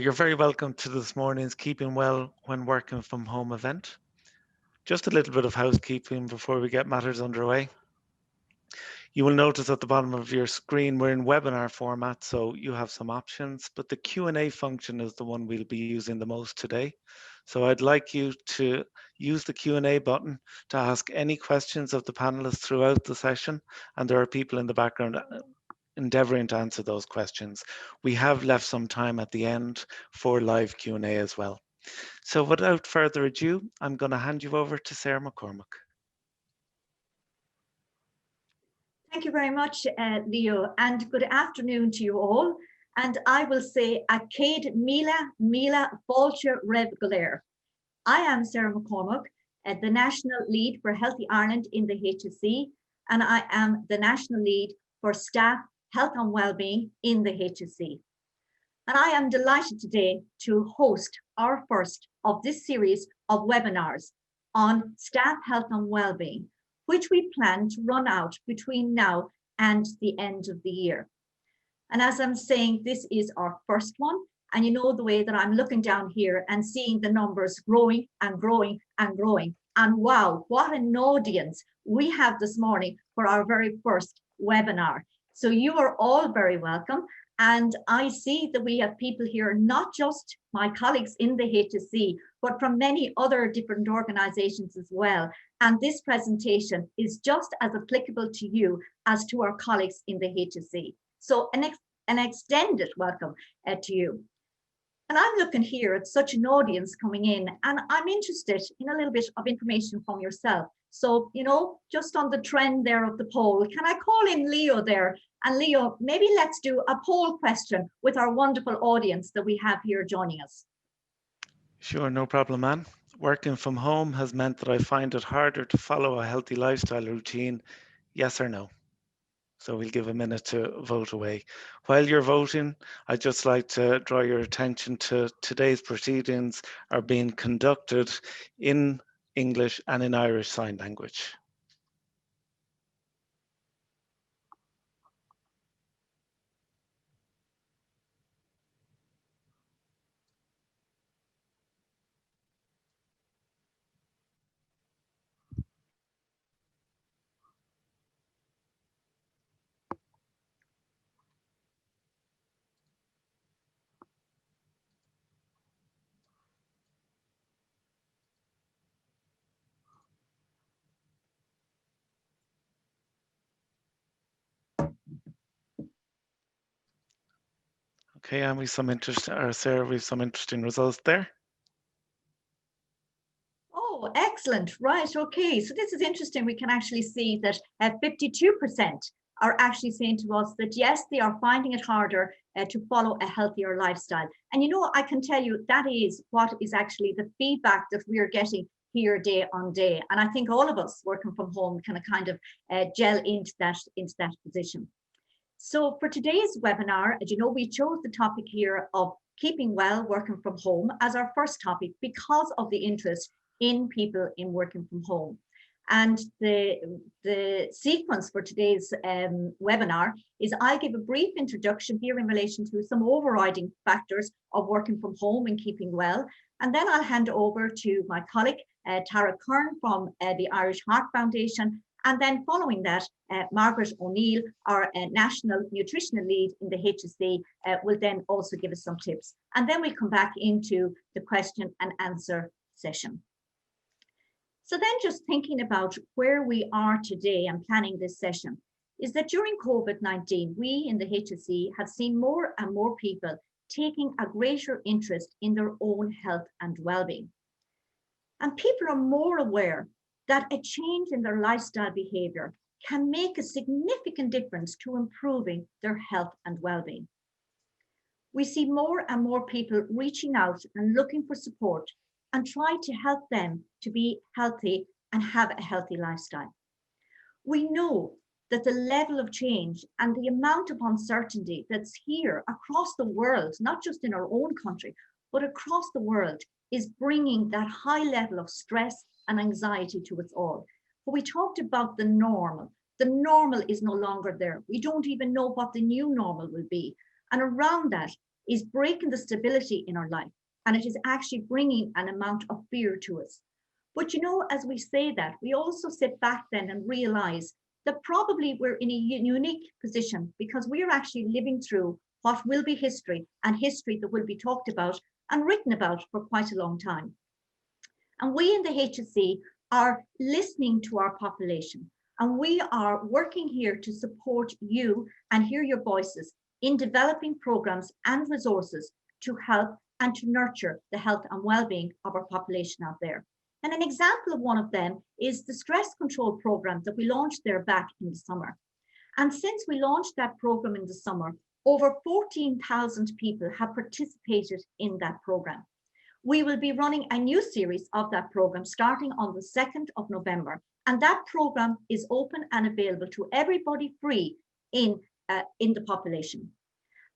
You're very welcome to this morning's Keeping Well When Working From Home event. Just a little bit of housekeeping before we get matters underway. You will notice at the bottom of your screen we're in webinar format, so you have some options, but the Q&A function is the one we'll be using the most today. So I'd like you to use the Q&A button to ask any questions of the panelists throughout the session, and there are people in the background endeavouring to answer those questions. We have left some time at the end for live Q&A as well. So without further ado, I'm going to hand you over to Sarah McCormick. Thank you very much, Leo, and good afternoon to you all. And I will say, Acade Mila Fáilte Regular. I am Sarah McCormick, the National Lead for Healthy Ireland in the HSE, and I am the National Lead for Staff Health and Wellbeing in the HSE. And I am delighted today to host our first of this series of webinars on staff health and wellbeing, which we plan to run out between now and the end of the year. And as I'm saying, this is our first one. And you know the way that I'm looking down here and seeing the numbers growing and growing and growing. And wow, what an audience we have this morning for our very first webinar. So you are all very welcome. And I see that we have people here, not just my colleagues in the HSE, but from many other different organizations as well. And this presentation is just as applicable to you as to our colleagues in the HSE. So an extended welcome to you. And I'm looking here at such an audience coming in, and I'm interested in a little bit of information from yourself. So, you know, just on the trend there of the poll, can I call in Leo there? And Leo, maybe let's do a poll question with our wonderful audience that we have here joining us. Sure, no problem, Anne. Working from home has meant that I find it harder to follow a healthy lifestyle routine, yes or no? So we'll give a minute to vote away. While you're voting, I'd just like to draw your attention to today's proceedings are being conducted in English and in Irish Sign Language. Okay, and we've some interest, or Sarah, we've some interesting results there. Oh, excellent. Right. Okay. So this is interesting. We can actually see that 52% are actually saying to us that, yes, they are finding it harder to follow a healthier lifestyle. And, you know, I can tell you that is what is actually the feedback that we are getting here day on day. And I think all of us working from home can kind of gel into that position. So for today's webinar, as you know, we chose the topic here of keeping well working from home as our first topic because of the interest in people in working from home. And the sequence for today's webinar is I give a brief introduction here in relation to some overriding factors of working from home and keeping well. And then I'll hand over to my colleague, Tara Kern from the Irish Heart Foundation. And then following that, Margaret O'Neill, our National Nutritional Lead in the HSE, will then also give us some tips. And then we come back into the question and answer session. So then just thinking about where we are today and planning this session is that during COVID-19, we in the HSE have seen more and more people taking a greater interest in their own health and well-being. And people are more aware that a change in their lifestyle behavior can make a significant difference to improving their health and well-being. We see more and more people reaching out and looking for support and try to help them to be healthy and have a healthy lifestyle. We know that the level of change and the amount of uncertainty that's here across the world, not just in our own country, but across the world, is bringing that high level of stress and anxiety to us all. But we talked about the normal. The normal is no longer there. We don't even know what the new normal will be. And around that, is breaking the stability in our life. And it is actually bringing an amount of fear to us. But you know, as we say that, we also sit back then and realize that probably we're in a unique position because we are actually living through what will be history, and history that will be talked about and written about for quite a long time. And we in the HSE are listening to our population, and we are working here to support you and hear your voices in developing programs and resources to help and to nurture the health and well-being of our population out there. And an example of one of them is the stress control program that we launched there back in the summer. And since we launched that program in the summer, over 14,000 people have participated in that program. We will be running a new series of that program starting on the 2nd of November. And that program is open and available to everybody free in the population.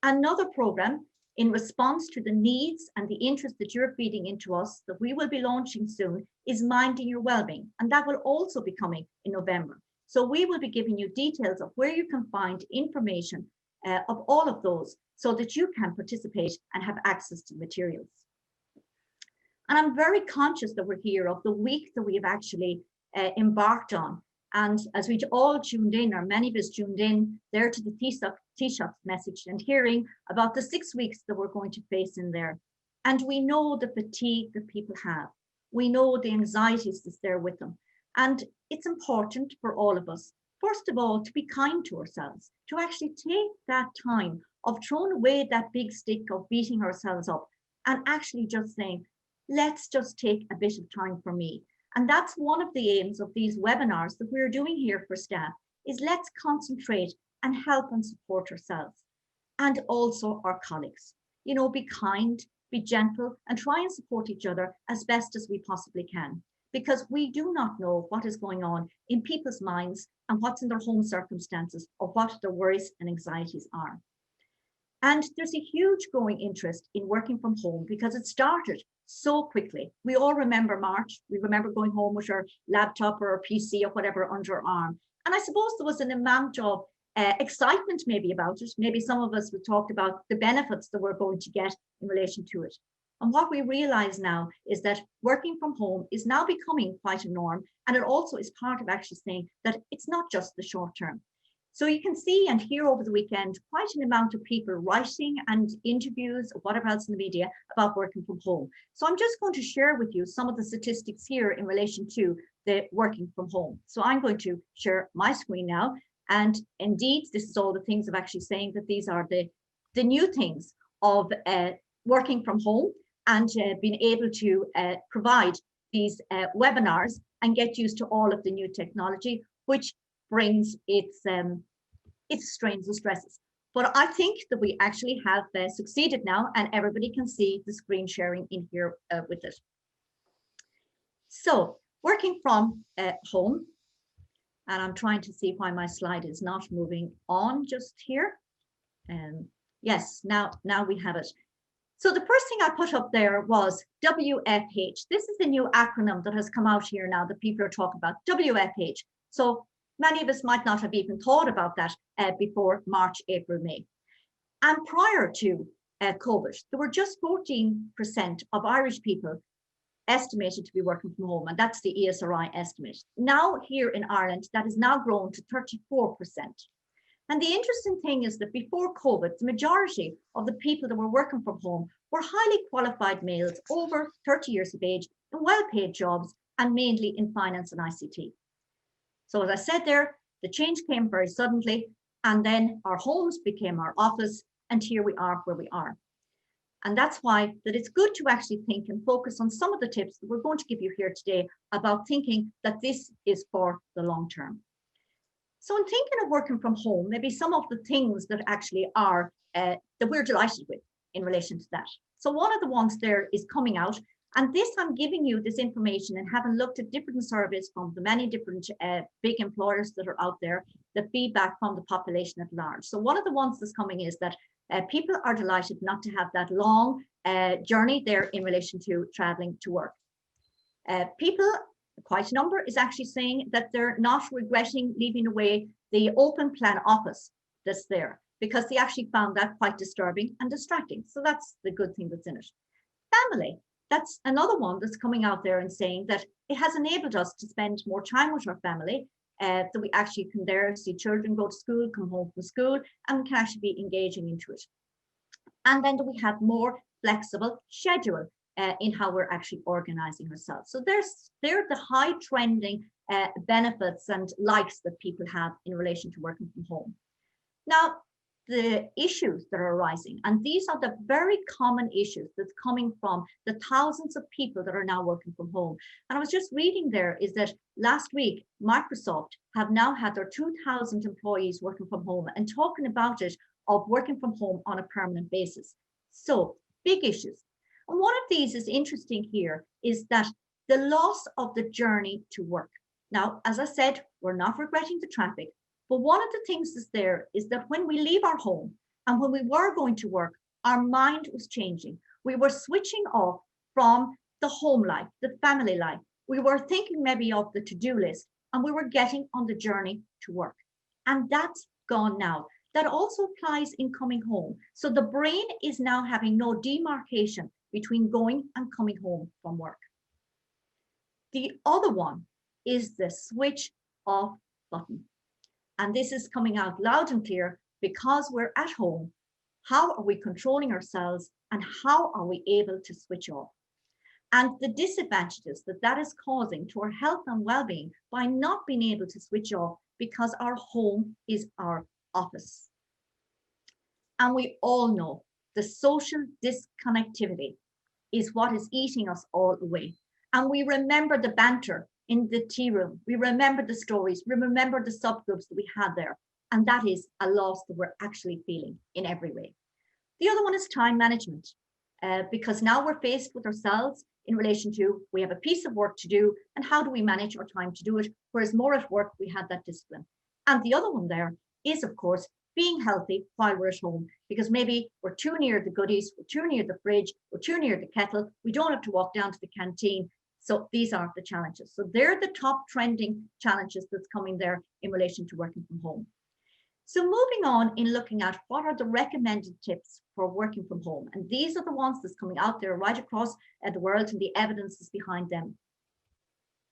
Another program in response to the needs and the interest that you're feeding into us that we will be launching soon is Minding Your Wellbeing. And that will also be coming in November. So we will be giving you details of where you can find information of all of those so that you can participate and have access to materials. And I'm very conscious that we're here of the week that we have actually embarked on. And as we all tuned in, or many of us tuned in there to the Taoiseach message and hearing about the 6 weeks that we're going to face in there. And we know the fatigue that people have. We know the anxieties that's there with them. And it's important for all of us, first of all, to be kind to ourselves, to actually take that time of throwing away that big stick of beating ourselves up and actually just saying, let's just take a bit of time for me. And that's one of the aims of these webinars that we're doing here for staff, is let's concentrate and help and support ourselves and also our colleagues. You know, be kind, be gentle, and try and support each other as best as we possibly can, because we do not know what is going on in people's minds and what's in their home circumstances or what their worries and anxieties are. And there's a huge growing interest in working from home because it started so quickly. We all remember March. We remember going home with our laptop or our PC or whatever under our arm. And I suppose there was an amount of excitement maybe about it. Maybe some of us would talk about the benefits that we're going to get in relation to it. And what we realize now is that working from home is now becoming quite a norm. And it also is part of actually saying that it's not just the short term. So you can see and hear over the weekend quite an amount of people writing and interviews or whatever else in the media about working from home. So I'm just going to share with you some of the statistics here in relation to the working from home. So I'm going to share my screen now. And indeed, this is all the things of actually saying that these are the new things of working from home and being able to provide these webinars and get used to all of the new technology, which brings its strains and stresses. But I think that we actually have succeeded now, and everybody can see the screen sharing in here with it. So working from home, and I'm trying to see why my slide is not moving on just here. Yes, now we have it. So the first thing I put up there was WFH. This is the new acronym that has come out here now that people are talking about, WFH. So many of us might not have even thought about that before March, April, May. And prior to COVID, there were just 14% of Irish people estimated to be working from home, and that's the ESRI estimate. Now here in Ireland, that has now grown to 34%. And the interesting thing is that before COVID, the majority of the people that were working from home were highly qualified males over 30 years of age in well-paid jobs and mainly in finance and ICT. So as I said there, the change came very suddenly, and then our homes became our office, and here we are where we are. And that's why that it's good to actually think and focus on some of the tips that we're going to give you here today about thinking that this is for the long term. So in thinking of working from home, maybe some of the things that actually are that we're delighted with in relation to that. So one of the ones there is coming out, and this I'm giving you this information and having looked at different surveys from the many different big employers that are out there, the feedback from the population at large. So one of the ones that's coming is that people are delighted not to have that long journey there in relation to traveling to work. People, quite a number, is actually saying that they're not regretting leaving away the open plan office that's there. because they actually found that quite disturbing and distracting. So that's the good thing that's in it. Family, that's another one that's coming out there and saying that it has enabled us to spend more time with our family, that we actually can there see children go to school, come home from school, and we can actually be engaging into it. And then we have more flexible schedule in how we're actually organizing ourselves. So they're the high trending benefits and likes that people have in relation to working from home. Now, the issues that are arising, and these are the very common issues that's coming from the thousands of people that are now working from home. And I was just reading there is that last week, Microsoft have now had their 2,000 employees working from home and talking about it of working from home on a permanent basis. So big issues. And one of these is interesting here is that the loss of the journey to work. Now, as I said, we're not regretting the traffic. But one of the things that's there is that when we leave our home and when we were going to work, our mind was changing. We were switching off from the home life, the family life. We were thinking maybe of the to-do list and we were getting on the journey to work. And that's gone now. That also applies in coming home. So the brain is now having no demarcation between going and coming home from work. The other one is the switch off button. And this is coming out loud and clear because we're at home. How are we controlling ourselves and how are we able to switch off? And the disadvantages that that is causing to our health and well-being by not being able to switch off because our home is our office. And we all know the social disconnectivity is what is eating us all away. And we remember the banter in the tea room. We remember the stories. We remember the subgroups that we had there. And that is a loss that we're actually feeling in every way. The other one is time management, because now we're faced with ourselves in relation to, we have a piece of work to do and how do we manage our time to do it? Whereas more at work, we had that discipline. And the other one there is, of course, being healthy while we're at home, because maybe we're too near the goodies, we're too near the fridge, we're too near the kettle, we don't have to walk down to the canteen. So these are the challenges. So they're the top trending challenges that's coming there in relation to working from home. So moving on in looking at what are the recommended tips for working from home. And these are the ones that's coming out there right across the world and the evidence is behind them.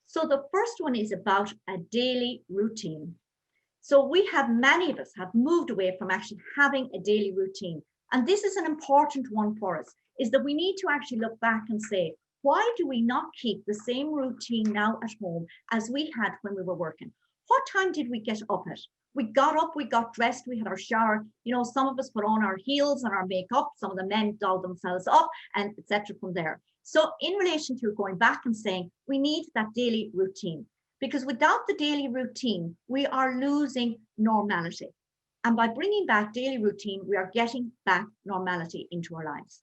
So the first one is about a daily routine. So we have, many of us have moved away from actually having a daily routine. And this is an important one for us, is that we need to actually look back and say, why do we not keep the same routine now at home as we had when we were working? What time did we get up at? We got up, we got dressed, we had our shower. You know, some of us put on our heels and our makeup, some of the men dolled themselves up, and etc. from there. So in relation to going back and saying, we need that daily routine, because without the daily routine, we are losing normality. And by bringing back daily routine, we are getting back normality into our lives.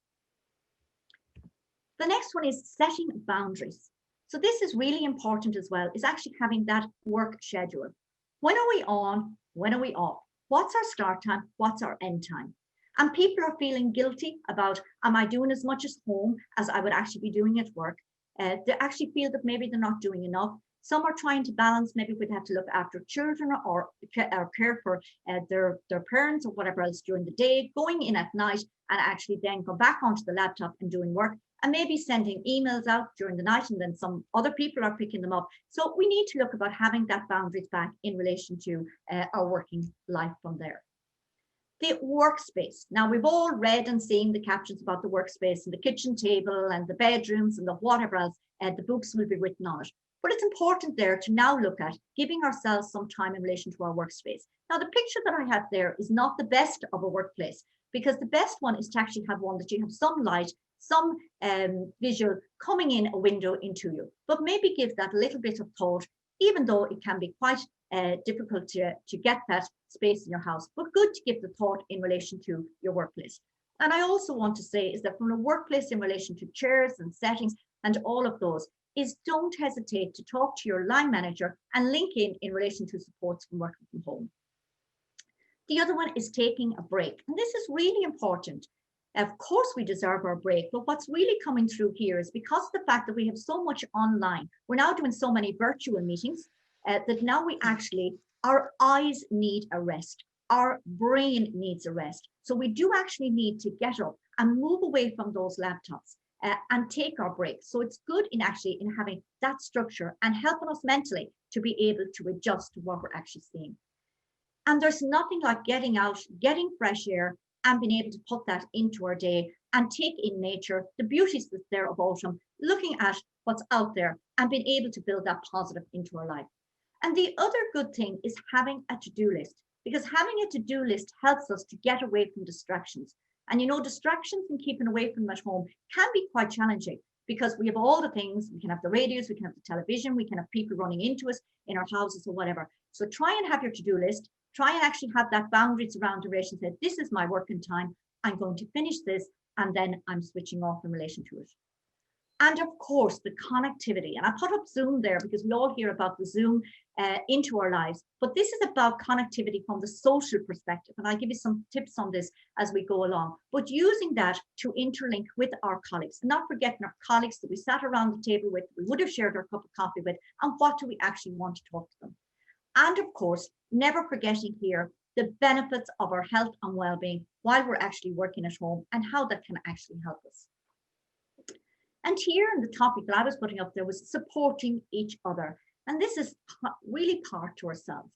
The next one is setting boundaries. So this is really important as well, is actually having that work schedule. When are we on? When are we off? What's our start time? What's our end time? And people are feeling guilty about, am I doing as much at home as I would actually be doing at work? They actually feel that maybe they're not doing enough. Some are trying to balance, maybe we'd have to look after children or care for their parents or whatever else during the day, going in at night and actually then go back onto the laptop and doing work and maybe sending emails out during the night and then some other people are picking them up. So we need to look about having that boundaries back in relation to our working life from there. The workspace. Now we've all read and seen the captions about the workspace and the kitchen table and the bedrooms and the whatever else, the books will be written on it. But it's important there to now look at giving ourselves some time in relation to our workspace. Now, the picture that I have there is not the best of a workplace, because the best one is to actually have one that you have some light, some visual coming in a window into you. But maybe give that a little bit of thought, even though it can be quite difficult to get that space in your house, but good to give the thought in relation to your workplace. And I also want to say is that from a workplace in relation to chairs and settings and all of those, is don't hesitate to talk to your line manager and link in relation to supports from working from home. The other one is taking a break. And this is really important. Of course, we deserve our break, but what's really coming through here is because of the fact that we have so much online, we're now doing so many virtual meetings that now we actually, our eyes need a rest. our brain needs a rest. So we do actually need to get up and move away from those laptops and take our breaks. So it's good in actually in having that structure and helping us mentally to be able to adjust to what we're actually seeing. And there's nothing like getting out, getting fresh air, and being able to put that into our day and take in nature, the beauties that's there of autumn, looking at what's out there and being able to build that positive into our life. And the other good thing is having a to-do list, because having a to-do list helps us to get away from distractions. And you know, distractions and keeping away from them at home can be quite challenging because we have all the things. We can have the radios, we can have the television, we can have people running into us in our houses or whatever. So try and have your to-do list. Try and actually have that boundaries around duration. Say, this is my working time. I'm going to finish this, and then I'm switching off in relation to it. And of course, the connectivity. And I put up Zoom there because we all hear about the Zoom into our lives. But this is about connectivity from the social perspective. And I'll give you some tips on this as we go along. But using that to interlink with our colleagues, not forgetting our colleagues that we sat around the table with, we would have shared our cup of coffee with, and what do we actually want to talk to them. And of course, never forgetting here the benefits of our health and well-being while we're actually working at home and how that can actually help us. And here in the topic that I was putting up there was supporting each other. And this is really part to ourselves.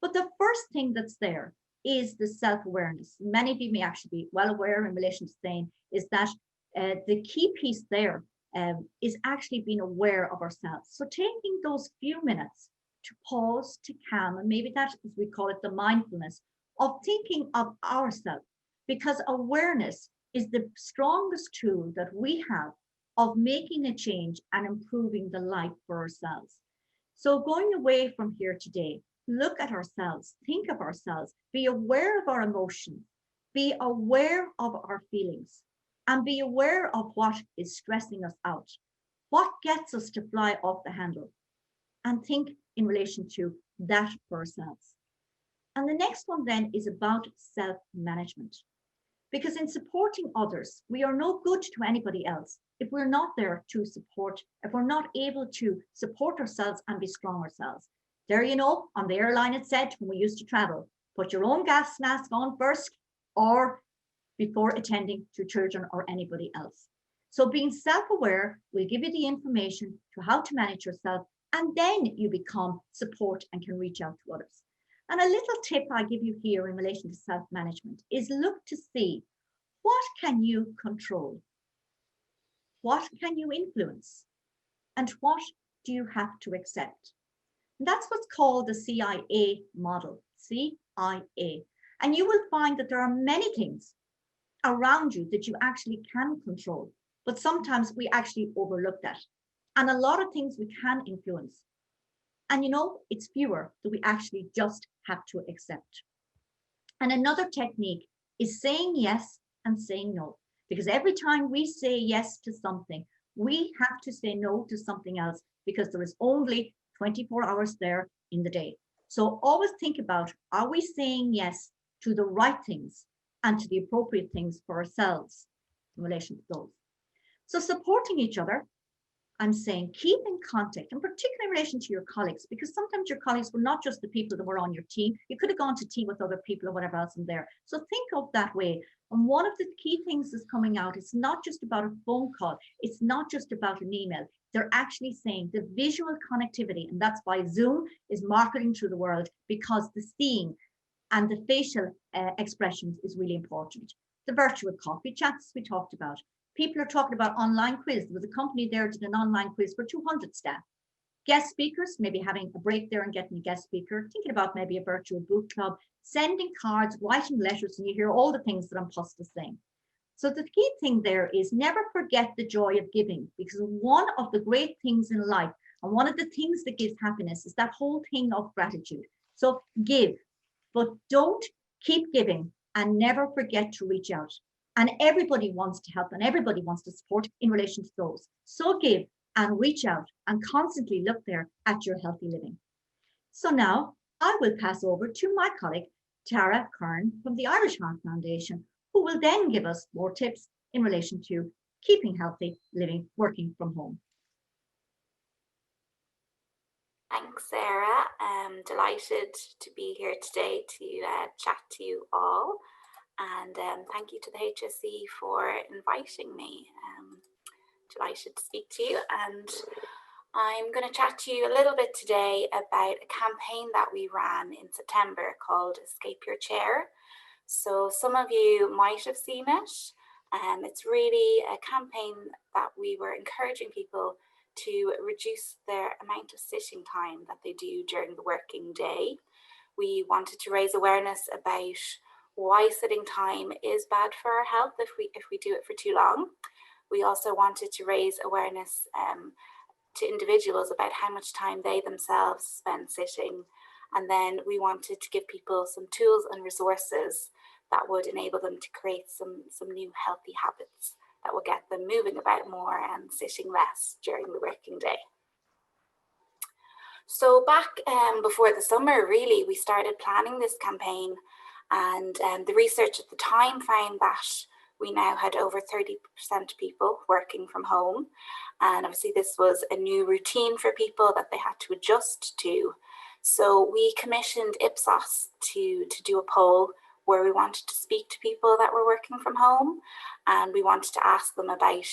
But the first thing that's there is the self-awareness. Many of you may actually be well aware in relation to saying is that the key piece there is actually being aware of ourselves. So taking those few minutes to pause, to calm, and maybe that is, we call it the mindfulness of thinking of ourselves, because awareness is the strongest tool that we have of making a change and improving the life for ourselves. So going away from here today, look at ourselves, think of ourselves, be aware of our emotions, be aware of our feelings, and be aware of what is stressing us out, what gets us to fly off the handle, and think in relation to that for ourselves. And the next one then is about self-management. Because in supporting others, we are no good to anybody else if we're not there to support, if we're not able to support ourselves and be strong ourselves. There, you know, on the airline it said when we used to travel, put your own gas mask on first or before attending to children or anybody else. So being self-aware will give you the information to how to manage yourself, and then you become support and can reach out to others. And a little tip I give you here in relation to self-management is look to see what can you control, what can you influence, and what do you have to accept. And that's what's called the CIA model, CIA. And you will find that there are many things around you that you actually can control, but sometimes we actually overlook that. And a lot of things we can influence. And you know, it's fewer that we actually just have to accept. And another technique is saying yes and saying no. Because every time we say yes to something, we have to say no to something else because there is only 24 hours there in the day. So always think about, are we saying yes to the right things and to the appropriate things for ourselves in relation to those? So supporting each other, I'm saying keep in contact, and particularly in relation to your colleagues, because sometimes your colleagues were not just the people that were on your team. You could have gone to tea with other people or whatever else in there. So think of that way. And one of the key things that's coming out, it's not just about a phone call. It's not just about an email. They're actually saying the visual connectivity, and that's why Zoom is marketing to the world, because the seeing and the facial expressions is really important. The virtual coffee chats we talked about. People are talking about online quiz. There was a company there that did an online quiz for 200 staff. Guest speakers, maybe having a break there and getting a guest speaker, thinking about maybe a virtual book club, sending cards, writing letters, and you hear all the things that I'm supposed to say. So the key thing there is never forget the joy of giving, because one of the great things in life and one of the things that gives happiness is that whole thing of gratitude. So give, but don't keep giving and never forget to reach out. And everybody wants to help and everybody wants to support in relation to those. So give and reach out and constantly look there at your healthy living. So now I will pass over to my colleague, Tara Kern from the Irish Heart Foundation, who will then give us more tips in relation to keeping healthy, living, working from home. Thanks, Sarah. I'm delighted to be here today to chat to you all. And thank you to the HSE for inviting me. Delighted to speak to you. And I'm going to chat to you a little bit today about a campaign that we ran in September called Escape Your Chair. So some of you might have seen it. It's really a campaign that we were encouraging people to reduce their amount of sitting time that they do during the working day. We wanted to raise awareness about why sitting time is bad for our health if we do it for too long. We also wanted to raise awareness to individuals about how much time they themselves spend sitting. And then we wanted to give people some tools and resources that would enable them to create some new healthy habits that will get them moving about more and sitting less during the working day. So back before the summer, really, we started planning this campaign, and the research at the time found that we now had over 30% of people working from home. And obviously this was a new routine for people that they had to adjust to. So we commissioned Ipsos to do a poll where we wanted to speak to people that were working from home, and we wanted to ask them about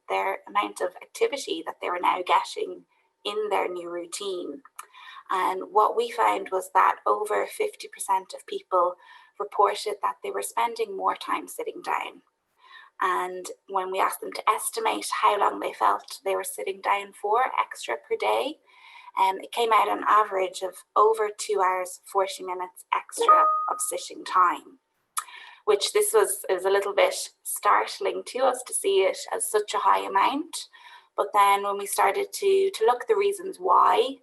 their amount of activity that they were now getting in their new routine. And what we found was that over 50% of people reported that they were spending more time sitting down. And when we asked them to estimate how long they felt they were sitting down for extra per day, it came out an average of over 2 hours, 40 minutes extra of sitting time, which this was a little bit startling to us to see it as such a high amount. But then when we started to look at the reasons why,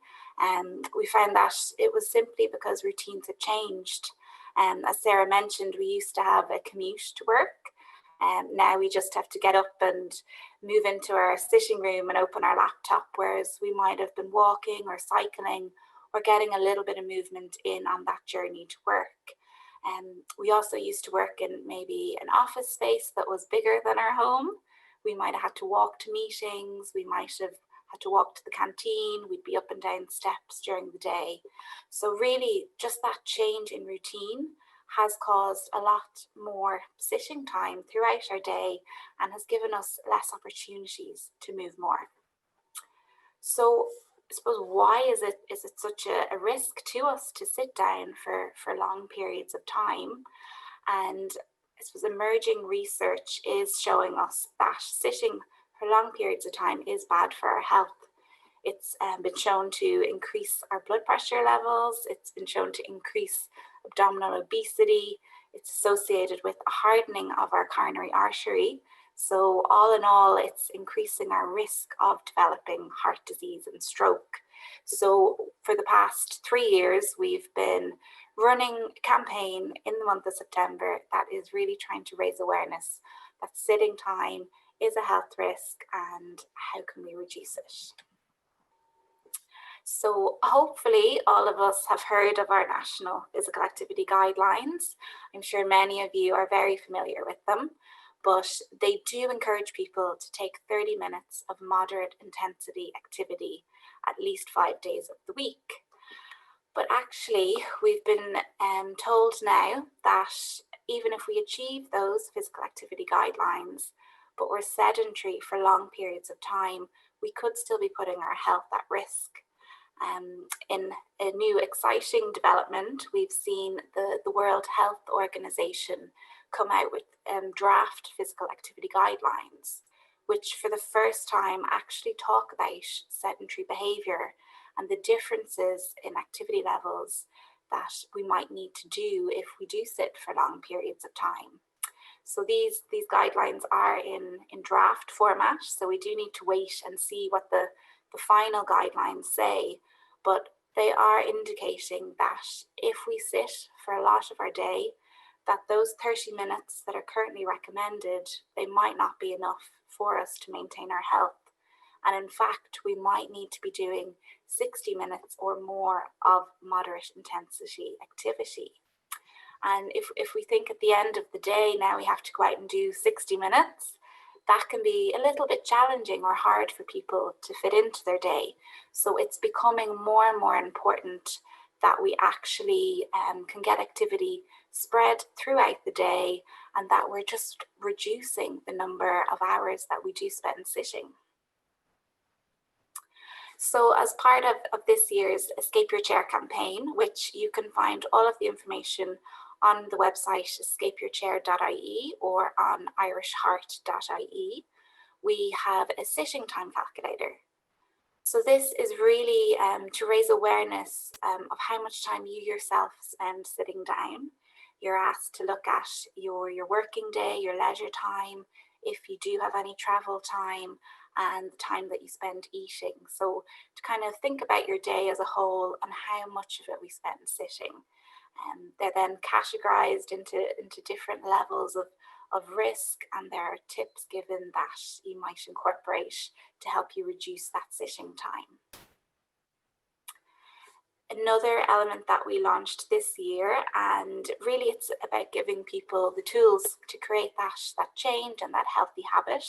we found that it was simply because routines had changed. As Sarah mentioned, we used to have a commute to work. Now we just have to get up and move into our sitting room and open our laptop, whereas we might have been walking or cycling or getting a little bit of movement in on that journey to work. We also used to work in maybe an office space that was bigger than our home. We might have had to walk to meetings, we might have had to walk to the canteen, we'd be up and down steps during the day. So really just that change in routine has caused a lot more sitting time throughout our day and has given us less opportunities to move more. So I suppose why is it such a risk to us to sit down for long periods of time? And I suppose emerging research is showing us that sitting for long periods of time is bad for our health. It's been shown to increase our blood pressure levels. It's been shown to increase abdominal obesity. It's associated with a hardening of our coronary artery. So all in all, it's increasing our risk of developing heart disease and stroke. So for the past 3 years, we've been running a campaign in the month of September that is really trying to raise awareness that sitting time is a health risk and how can we reduce it. So hopefully all of us have heard of our national physical activity guidelines. I'm sure many of you are very familiar with them, but they do encourage people to take 30 minutes of moderate intensity activity at least 5 days of the week. But actually, we've been told now that even if we achieve those physical activity guidelines, but we're sedentary for long periods of time, we could still be putting our health at risk. In a new exciting development, we've seen the World Health Organization come out with draft physical activity guidelines, which for the first time actually talk about sedentary behaviour and the differences in activity levels that we might need to do if we do sit for long periods of time. So these guidelines are in draft format, so we do need to wait and see what the final guidelines say, but they are indicating that if we sit for a lot of our day, that those 30 minutes that are currently recommended, they might not be enough for us to maintain our health. And in fact, we might need to be doing 60 minutes or more of moderate intensity activity. And if we think at the end of the day, now we have to go out and do 60 minutes, that can be a little bit challenging or hard for people to fit into their day. So it's becoming more and more important that we actually can get activity spread throughout the day, and that we're just reducing the number of hours that we do spend sitting. So as part of this year's Escape Your Chair campaign, which you can find all of the information on the website escapeyourchair.ie or on irishheart.ie, we have a sitting time calculator. So this is really to raise awareness of how much time you yourself spend sitting down. You're asked to look at your working day, your leisure time, if you do have any travel time, and the time that you spend eating. So to kind of think about your day as a whole and how much of it we spend sitting. They're then categorized into different levels of risk, and there are tips given that you might incorporate to help you reduce that sitting time. Another element that we launched this year, and really it's about giving people the tools to create that change and that healthy habit,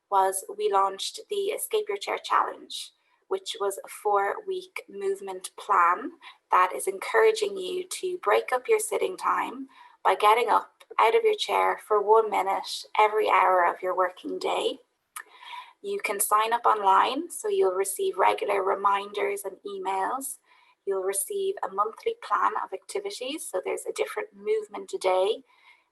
was we launched the Escape Your Chair Challenge, which was a 4-week movement plan that is encouraging you to break up your sitting time by getting up out of your chair for 1 minute every hour of your working day. You can sign up online, so you'll receive regular reminders and emails. You'll receive a monthly plan of activities, so there's a different movement a day.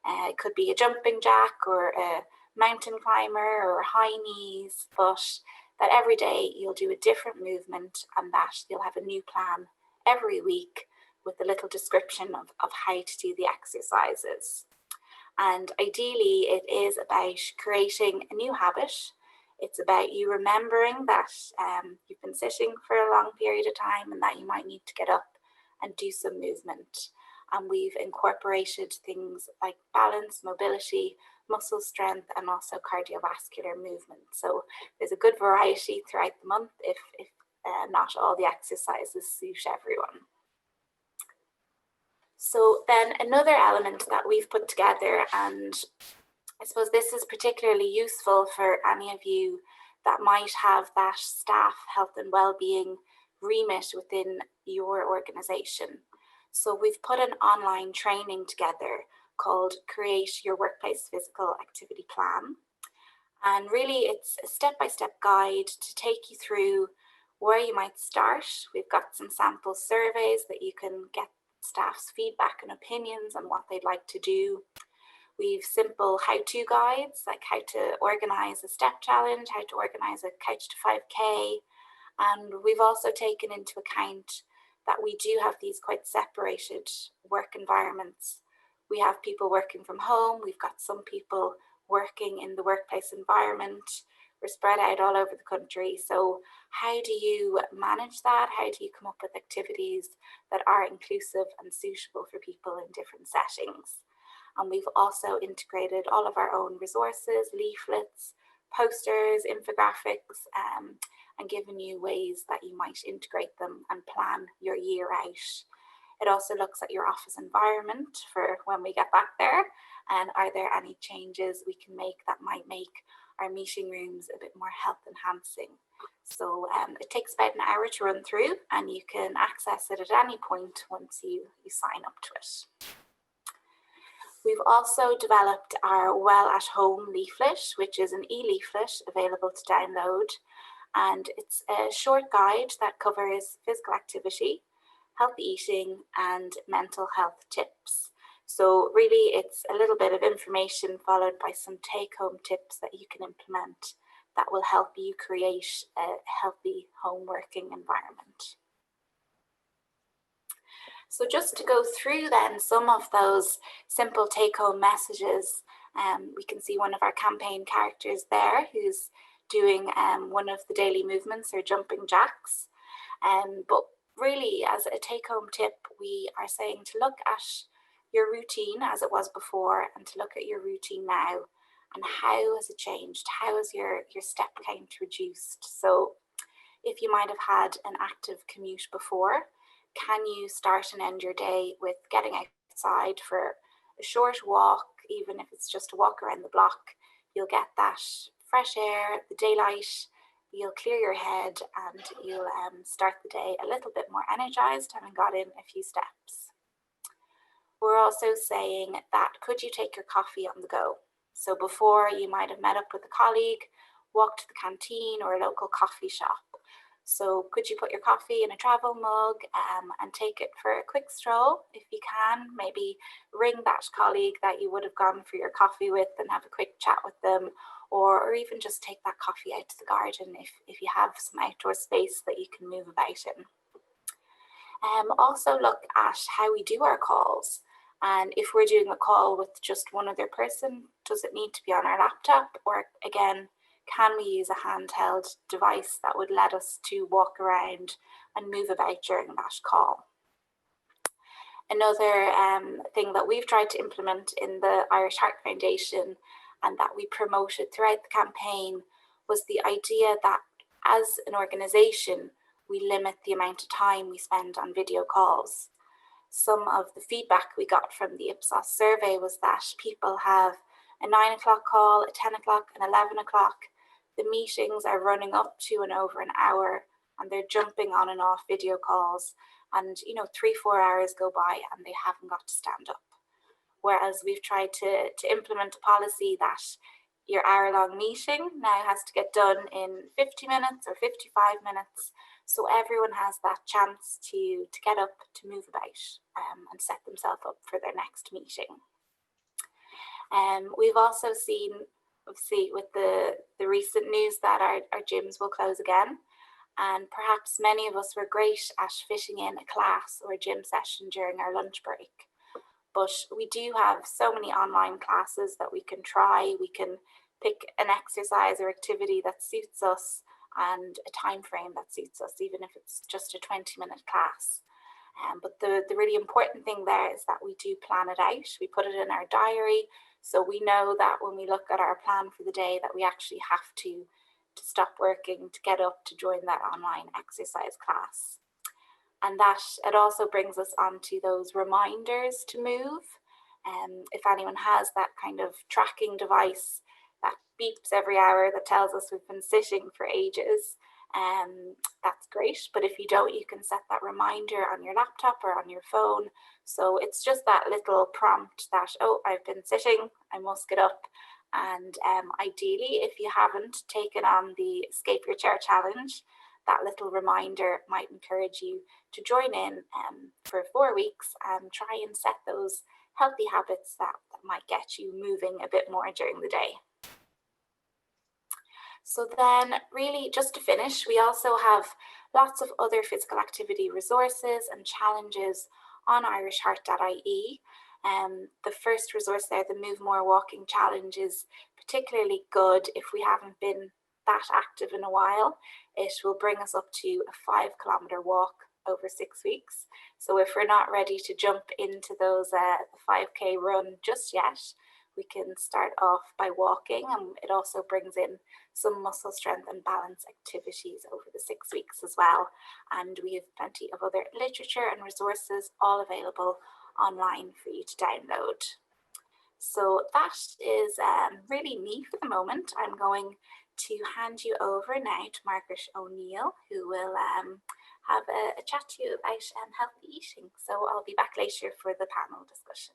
It could be a jumping jack or a mountain climber or high knees, but that every day you'll do a different movement, and that you'll have a new plan every week with a little description of how to do the exercises. And ideally, it is about creating a new habit. It's about you remembering that you've been sitting for a long period of time and that you might need to get up and do some movement. And we've incorporated things like balance, mobility, muscle strength, and also cardiovascular movement. So there's a good variety throughout the month if not all the exercises suit everyone. So then another element that we've put together, and I suppose this is particularly useful for any of you that might have that staff health and well-being remit within your organisation. So we've put an online training together called Create Your Workplace Physical Activity Plan. And really it's a step-by-step guide to take you through where you might start. We've got some sample surveys that you can get staff's feedback and opinions on what they'd like to do. We've simple how-to guides, like how to organise a step challenge, how to organise a couch to 5K. And we've also taken into account that we do have these quite separated work environments. We have people working from home, we've got some people working in the workplace environment. We're spread out all over the country. So how do you manage that? How do you come up with activities that are inclusive and suitable for people in different settings? And we've also integrated all of our own resources, leaflets, posters, infographics, and given you ways that you might integrate them and plan your year out. It also looks at your office environment for when we get back there, and are there any changes we can make that might make our meeting rooms a bit more health enhancing. So it takes about an hour to run through, and you can access it at any point once you sign up to it. We've also developed our Well at Home leaflet, which is an e-leaflet available to download. And it's a short guide that covers physical activity, healthy eating, and mental health tips. So really it's a little bit of information followed by some take-home tips that you can implement that will help you create a healthy home working environment. So just to go through then some of those simple take-home messages, we can see one of our campaign characters there who's doing one of the daily movements or jumping jacks. But really as a take-home tip, we are saying to look at your routine as it was before and to look at your routine now and how has it changed? How has your step count reduced? So if you might have had an active commute before, can you start and end your day with getting outside for a short walk, even if it's just a walk around the block, You'll get that fresh air, the daylight, you'll clear your head, and you'll start the day a little bit more energized, having got in a few steps. We're also saying that could you take your coffee on the go? So before, you might have met up with a colleague, walked to the canteen or a local coffee shop. So could you put your coffee in a travel mug and take it for a quick stroll if you can? Maybe ring that colleague that you would have gone for your coffee with and have a quick chat with them, or even just take that coffee out to the garden if you have some outdoor space that you can move about in. Also look at how we do our calls. And if we're doing a call with just one other person, does it need to be on our laptop? Or again, can we use a handheld device that would let us to walk around and move about during that call? Another thing that we've tried to implement in the Irish Heart Foundation and that we promoted throughout the campaign was the idea that as an organisation, we limit the amount of time we spend on video calls. Some of the feedback we got from the Ipsos survey was that people have a 9 o'clock call, a 10 o'clock, and 11 o'clock. The meetings are running up to and over an hour, and they're jumping on and off video calls. And, 3-4 hours go by and they haven't got to stand up. Whereas we've tried to implement a policy that your hour-long meeting now has to get done in 50 minutes or 55 minutes. So everyone has that chance to get up, to move about, and set themselves up for their next meeting. We've also seen, obviously, with the recent news that our gyms will close again. And perhaps many of us were great at fitting in a class or a gym session during our lunch break. But we do have so many online classes that we can try. We can pick an exercise or activity that suits us and a time frame that suits us, even if it's just a 20-minute class. But the really important thing there is that we do plan it out. We put it in our diary, so we know that when we look at our plan for the day that we actually have to stop working, to get up, to join that online exercise class. And that it also brings us onto those reminders to move. If anyone has that kind of tracking device that beeps every hour that tells us we've been sitting for ages, that's great. But if you don't, you can set that reminder on your laptop or on your phone. So it's just that little prompt that, oh, I've been sitting, I must get up. And ideally, if you haven't taken on the Escape Your Chair Challenge, that little reminder might encourage you to join in for 4 weeks and try and set those healthy habits that might get you moving a bit more during the day. So then really just to finish, we also have lots of other physical activity resources and challenges on irishheart.ie. The first resource there, the Move More Walking Challenge, is particularly good if we haven't been that active in a while. It will bring us up to a 5-kilometre walk over 6 weeks. So if we're not ready to jump into those 5K run just yet, we can start off by walking, and it also brings in some muscle strength and balance activities over the 6 weeks as well. And we have plenty of other literature and resources all available online for you to download. So that is really me for the moment. I'm going to hand you over now to Margaret O'Neill, who will have a chat to you about healthy eating. So I'll be back later for the panel discussion.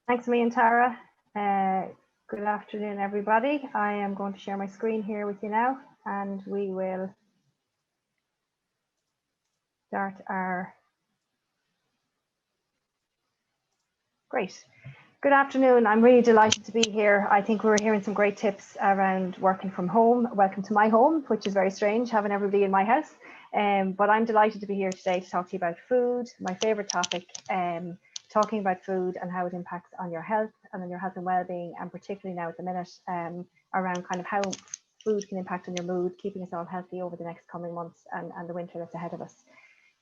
Thanks, me and Tara. Good afternoon, everybody. I am going to share my screen here with you now, and we will start our... Great. Good afternoon. I'm really delighted to be here. I think we were hearing some great tips around working from home. Welcome to my home, which is very strange, having everybody in my house. But I'm delighted to be here today to talk to you about food, my favorite topic, talking about food and how it impacts on your health and on your health and well-being, and particularly now at the minute around kind of how food can impact on your mood, keeping us all healthy over the next coming months and the winter that's ahead of us.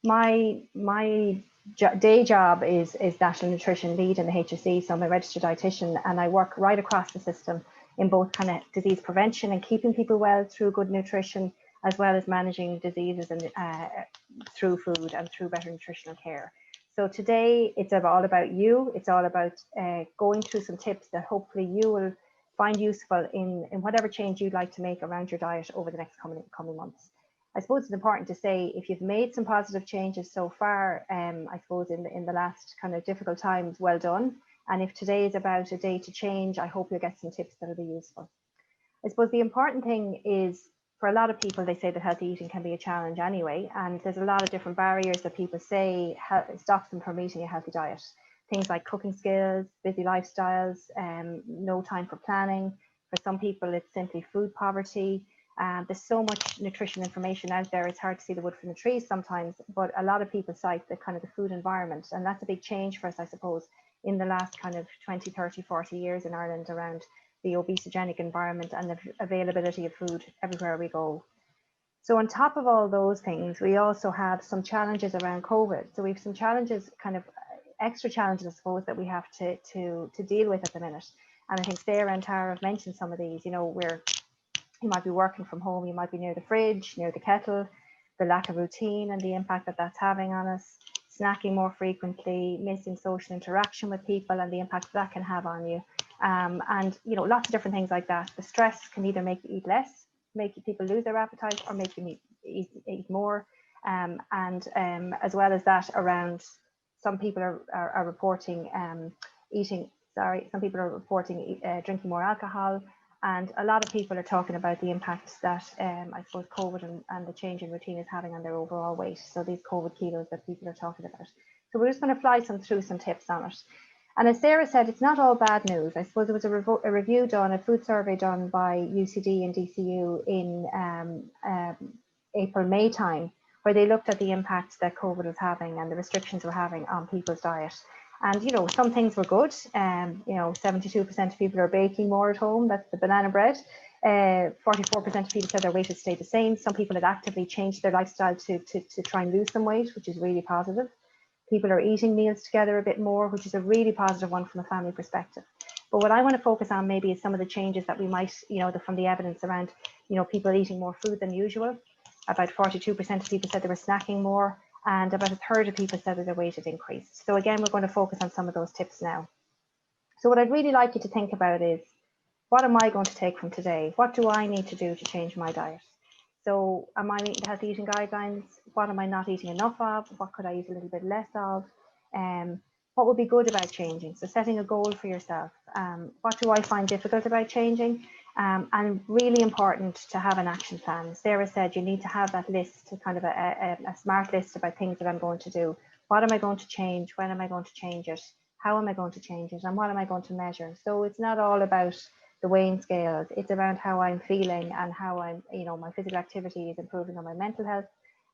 My day job is National Nutrition Lead in the HSE, so I'm a registered dietitian, and I work right across the system in both kind of disease prevention and keeping people well through good nutrition, as well as managing diseases and through food and through better nutritional care. So today it's all about you. It's all about going through some tips that hopefully you will find useful in whatever change you'd like to make around your diet over the next coming months. I suppose it's important to say if you've made some positive changes so far, I suppose in the last kind of difficult times, well done. And if today is about a day to change, I hope you'll get some tips that will be useful. I suppose the important thing is, for a lot of people, they say that healthy eating can be a challenge anyway, and there's a lot of different barriers that people say stops them from eating a healthy diet. Things like cooking skills, busy lifestyles, no time for planning. For some people, it's simply food poverty. There's so much nutrition information out there, it's hard to see the wood from the trees sometimes, but a lot of people cite the kind of the food environment, and that's a big change for us, I suppose, in the last kind of 20, 30, 40 years in Ireland around the obesogenic environment and the availability of food everywhere we go. So on top of all those things, we also have some challenges around COVID. So we have some challenges, kind of extra challenges, I suppose, that we have to deal with at the minute. And I think Sarah and Tara have mentioned some of these. You know, where you might be working from home, you might be near the fridge, near the kettle, the lack of routine and the impact that that's having on us, snacking more frequently, missing social interaction with people and the impact that can have on you. And, you know, lots of different things like that. The stress can either make you eat less, make people lose their appetite, or make you eat more. As well as that, around some people are reporting drinking more alcohol. And a lot of people are talking about the impact that I suppose COVID and the change in routine is having on their overall weight. So these COVID kilos that people are talking about. So we're just going to fly through some tips on it. And as Sarah said, it's not all bad news. I suppose there was a review done, a food survey done by UCD and DCU in April-May time, where they looked at the impact that COVID was having and the restrictions were having on people's diet. And, you know, some things were good. You know, 72% of people are baking more at home. That's the banana bread. 44% of people said their weight had stayed the same. Some people had actively changed their lifestyle to try and lose some weight, which is really positive. People are eating meals together a bit more, which is a really positive one from a family perspective. But what I want to focus on maybe is some of the changes that we might, you know, from the evidence around, you know, people eating more food than usual. About 42% of people said they were snacking more, and about a third of people said that their weight had increased. So again, we're going to focus on some of those tips now. So what I'd really like you to think about is, what am I going to take from today? What do I need to do to change my diet? So am I meeting the healthy eating guidelines? What am I not eating enough of? What could I eat a little bit less of? What would be good about changing? So setting a goal for yourself. What do I find difficult about changing? And really important to have an action plan. Sarah said you need to have that list, kind of a smart list about things that I'm going to do. What am I going to change? When am I going to change it? How am I going to change it? And what am I going to measure? So it's not all about the weighing scales. It's around how I'm feeling and how I'm, you know, my physical activity is improving on my mental health.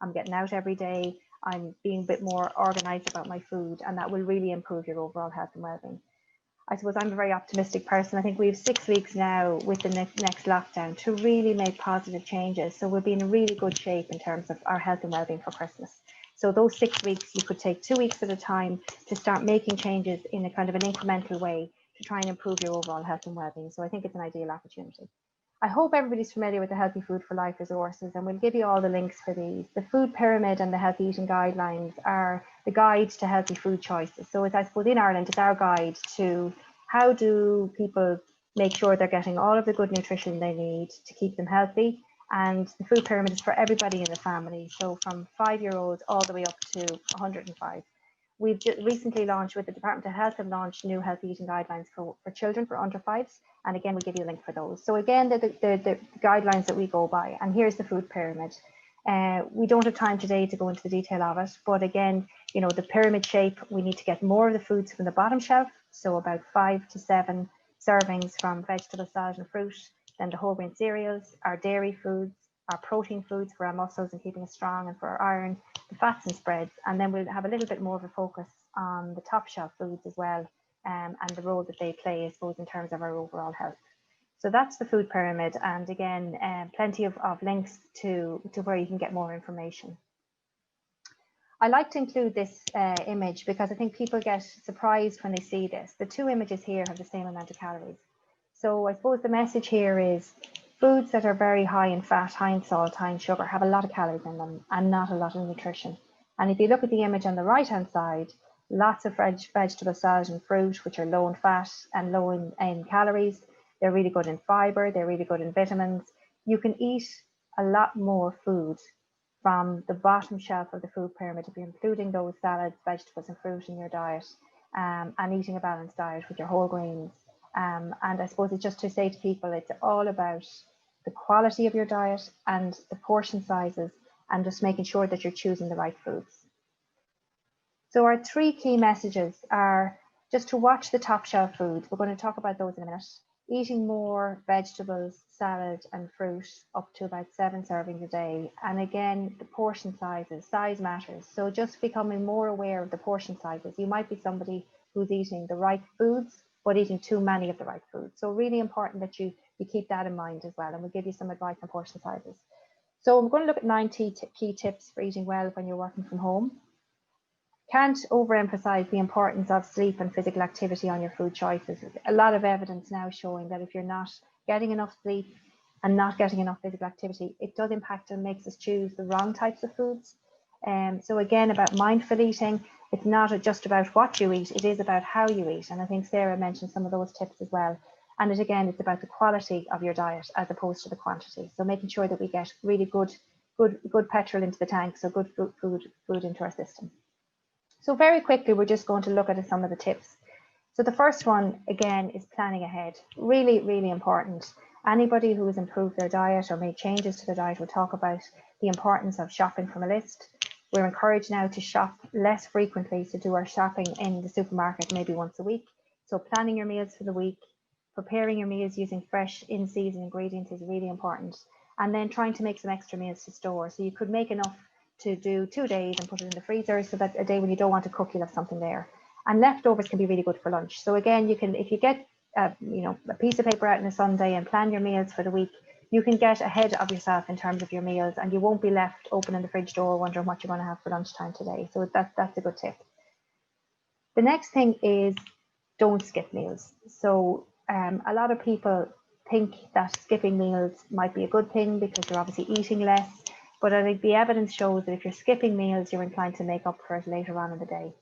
I'm getting out every day. I'm being a bit more organized about my food, and that will really improve your overall health and well-being. I suppose I'm a very optimistic person. I think we have 6 weeks now with the next lockdown to really make positive changes. So we'll be in really good shape in terms of our health and well-being for Christmas. So those 6 weeks, you could take 2 weeks at a time to start making changes in a kind of an incremental way to try and improve your overall health and well-being. So I think it's an ideal opportunity. I hope everybody's familiar with the Healthy Food for Life resources, and we'll give you all the links for these. The food pyramid and the healthy eating guidelines are the guide to healthy food choices. So it's, I suppose, in Ireland, it's our guide to how do people make sure they're getting all of the good nutrition they need to keep them healthy. And the food pyramid is for everybody in the family. So from 5-year-olds all the way up to 105. We've recently launched, with the Department of Health, have launched new healthy eating guidelines for children, for under 5s. And again, we'll give you a link for those. So again, the guidelines that we go by. And here's the food pyramid. We don't have time today to go into the detail of it. But again, you know, the pyramid shape, we need to get more of the foods from the bottom shelf. So about 5 to 7 servings from vegetable, salad and fruit. Then the whole grain cereals, our dairy foods, our protein foods for our muscles and keeping us strong, and for our iron, the fats and spreads. And then we'll have a little bit more of a focus on the top shelf foods as well, and the role that they play, I suppose, in terms of our overall health. So that's the food pyramid. And again, plenty of links to where you can get more information. I like to include this image because I think people get surprised when they see this. The 2 images here have the same amount of calories. So I suppose the message here is foods that are very high in fat, high in salt, high in sugar have a lot of calories in them and not a lot of nutrition. And if you look at the image on the right hand side, Lots of vegetable salad and fruit, which are low in fat and low in calories. They're really good in fiber. They're really good in vitamins. You can eat a lot more food from the bottom shelf of the food pyramid if you're including those salads, vegetables and fruit in your diet, and eating a balanced diet with your whole grains. And I suppose it's just to say to people, it's all about the quality of your diet and the portion sizes, and just making sure that you're choosing the right foods. So our 3 key messages are just to watch the top shelf foods. We're going to talk about those in a minute. Eating more vegetables, salad and fruit, up to about 7 servings a day. And again, the portion sizes, size matters. So just becoming more aware of the portion sizes. You might be somebody who's eating the right foods, but eating too many of the right foods. So really important that you keep that in mind as well. And we'll give you some advice on portion sizes. So I'm going to look at 9 key tips for eating well when you're working from home. Can't overemphasize the importance of sleep and physical activity on your food choices. A lot of evidence now showing that if you're not getting enough sleep and not getting enough physical activity, it does impact and makes us choose the wrong types of foods. So again, about mindful eating, it's not just about what you eat, it is about how you eat. And I think Sarah mentioned some of those tips as well. And it's about the quality of your diet as opposed to the quantity. So making sure that we get really good petrol into the tank, so good food into our system. So very quickly, we're just going to look at some of the tips. So the first one, again, is planning ahead. Really, really important. Anybody who has improved their diet or made changes to their diet will talk about the importance of shopping from a list. We're encouraged now to shop less frequently, to do our shopping in the supermarket maybe once a week. So planning your meals for the week, preparing your meals using fresh in-season ingredients is really important. And then trying to make some extra meals to store. So you could make enough to do 2 days and put it in the freezer, so that a day when you don't want to cook, you'll have something there. And leftovers can be really good for lunch. So again, you can, if you get a piece of paper out on a Sunday and plan your meals for the week, you can get ahead of yourself in terms of your meals, and you won't be left opening the fridge door wondering what you're going to have for lunchtime today. So that's a good tip. The next thing is don't skip meals. So a lot of people think that skipping meals might be a good thing because you're obviously eating less. But I think the evidence shows that if you're skipping meals, you're inclined to make up for it later on in the day.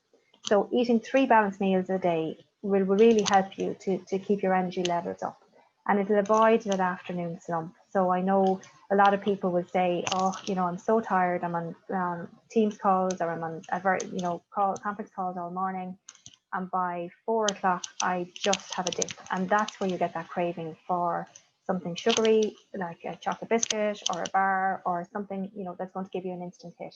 So eating 3 balanced meals a day will really help you to keep your energy levels up. And it'll avoid that afternoon slump. So I know a lot of people will say, oh, I'm so tired. I'm on Teams calls, or I'm on conference calls all morning. And by 4 o'clock, I just have a dip. And that's where you get that craving for something sugary, like a chocolate biscuit or a bar, or something, that's going to give you an instant hit.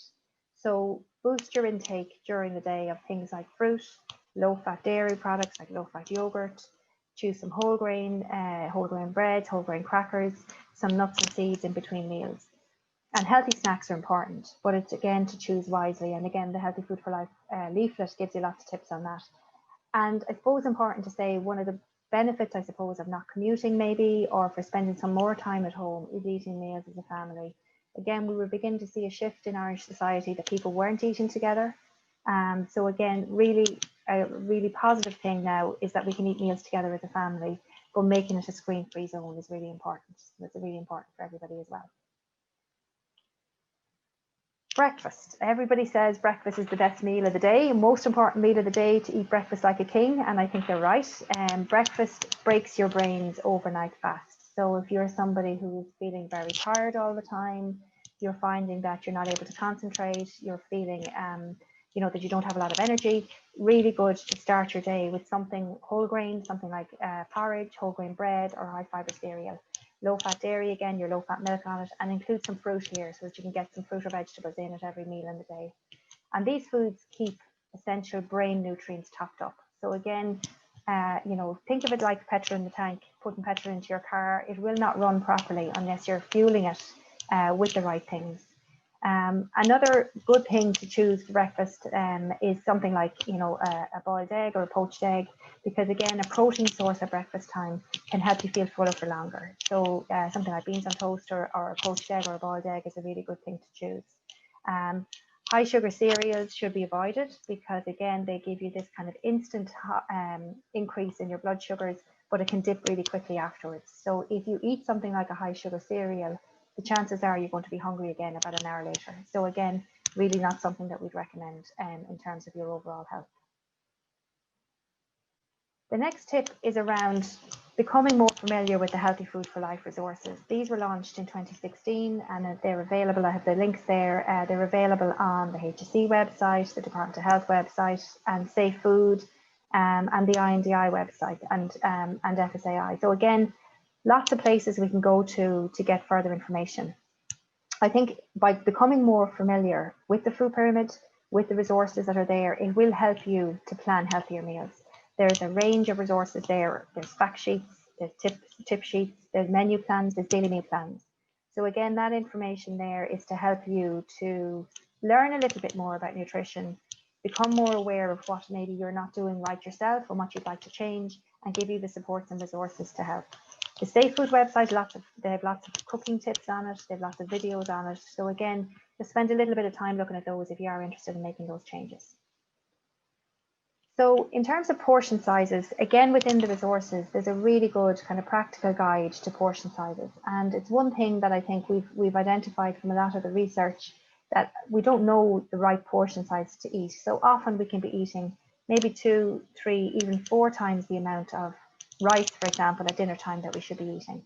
So boost your intake during the day of things like fruit, low-fat dairy products like low-fat yogurt. Choose some whole grain breads, whole grain crackers, some nuts and seeds in between meals. And healthy snacks are important, but it's again to choose wisely. And again, the Healthy Food for Life leaflet gives you lots of tips on that. And I suppose important to say, one of the benefits, I suppose, of not commuting maybe, or for spending some more time at home, is eating meals as a family. Again, we were beginning to see a shift in Irish society that people weren't eating together. So again, really, a really positive thing now is that we can eat meals together as a family, but making it a screen-free zone is really important. That's really important for everybody as well. Breakfast. Everybody says breakfast is the best meal of the day, most important meal of the day, to eat breakfast like a king, and I think they're right. Breakfast breaks your brain's overnight fast. So if you're somebody who's feeling very tired all the time, you're finding that you're not able to concentrate, you're feeling that you don't have a lot of energy, really good to start your day with something whole grain, something like porridge, whole grain bread, or high fiber cereal. Low-fat dairy, again, your low-fat milk on it, and include some fruit here so that you can get some fruit or vegetables in at every meal in the day. And these foods keep essential brain nutrients topped up. So again, think of it like petrol in the tank, putting petrol into your car. It will not run properly unless you're fueling it with the right things. Another good thing to choose for breakfast is something like, a boiled egg or a poached egg, because again, a protein source at breakfast time can help you feel fuller for longer. So something like beans on toast or a poached egg or a boiled egg is a really good thing to choose. High sugar cereals should be avoided because again, they give you this kind of instant increase in your blood sugars, but it can dip really quickly afterwards. So if you eat something like a high sugar cereal, the chances are you're going to be hungry again about an hour later. So again, really not something that we'd recommend in terms of your overall health. The next tip is around becoming more familiar with the Healthy Food for Life resources. These were launched in 2016 and they're available. I have the links there. They're available on the HSE website, the Department of Health website, and Safe Food, and the INDI website, and FSAI. So again, lots of places we can go to get further information. I think by becoming more familiar with the food pyramid, with the resources that are there, it will help you to plan healthier meals. There's a range of resources there. There's fact sheets, there's tip sheets, there's menu plans, there's daily meal plans. So again, that information there is to help you to learn a little bit more about nutrition, become more aware of what maybe you're not doing right yourself and what you'd like to change, and give you the supports and resources to help. The Safe Food website, they have lots of cooking tips on it. They have lots of videos on it. So again, just spend a little bit of time looking at those if you are interested in making those changes. So in terms of portion sizes, again, within the resources, there's a really good kind of practical guide to portion sizes. And it's one thing that I think we've identified from a lot of the research, that we don't know the right portion size to eat. So often we can be eating maybe 2, 3, even 4 times the amount of rice, for example, at dinner time that we should be eating.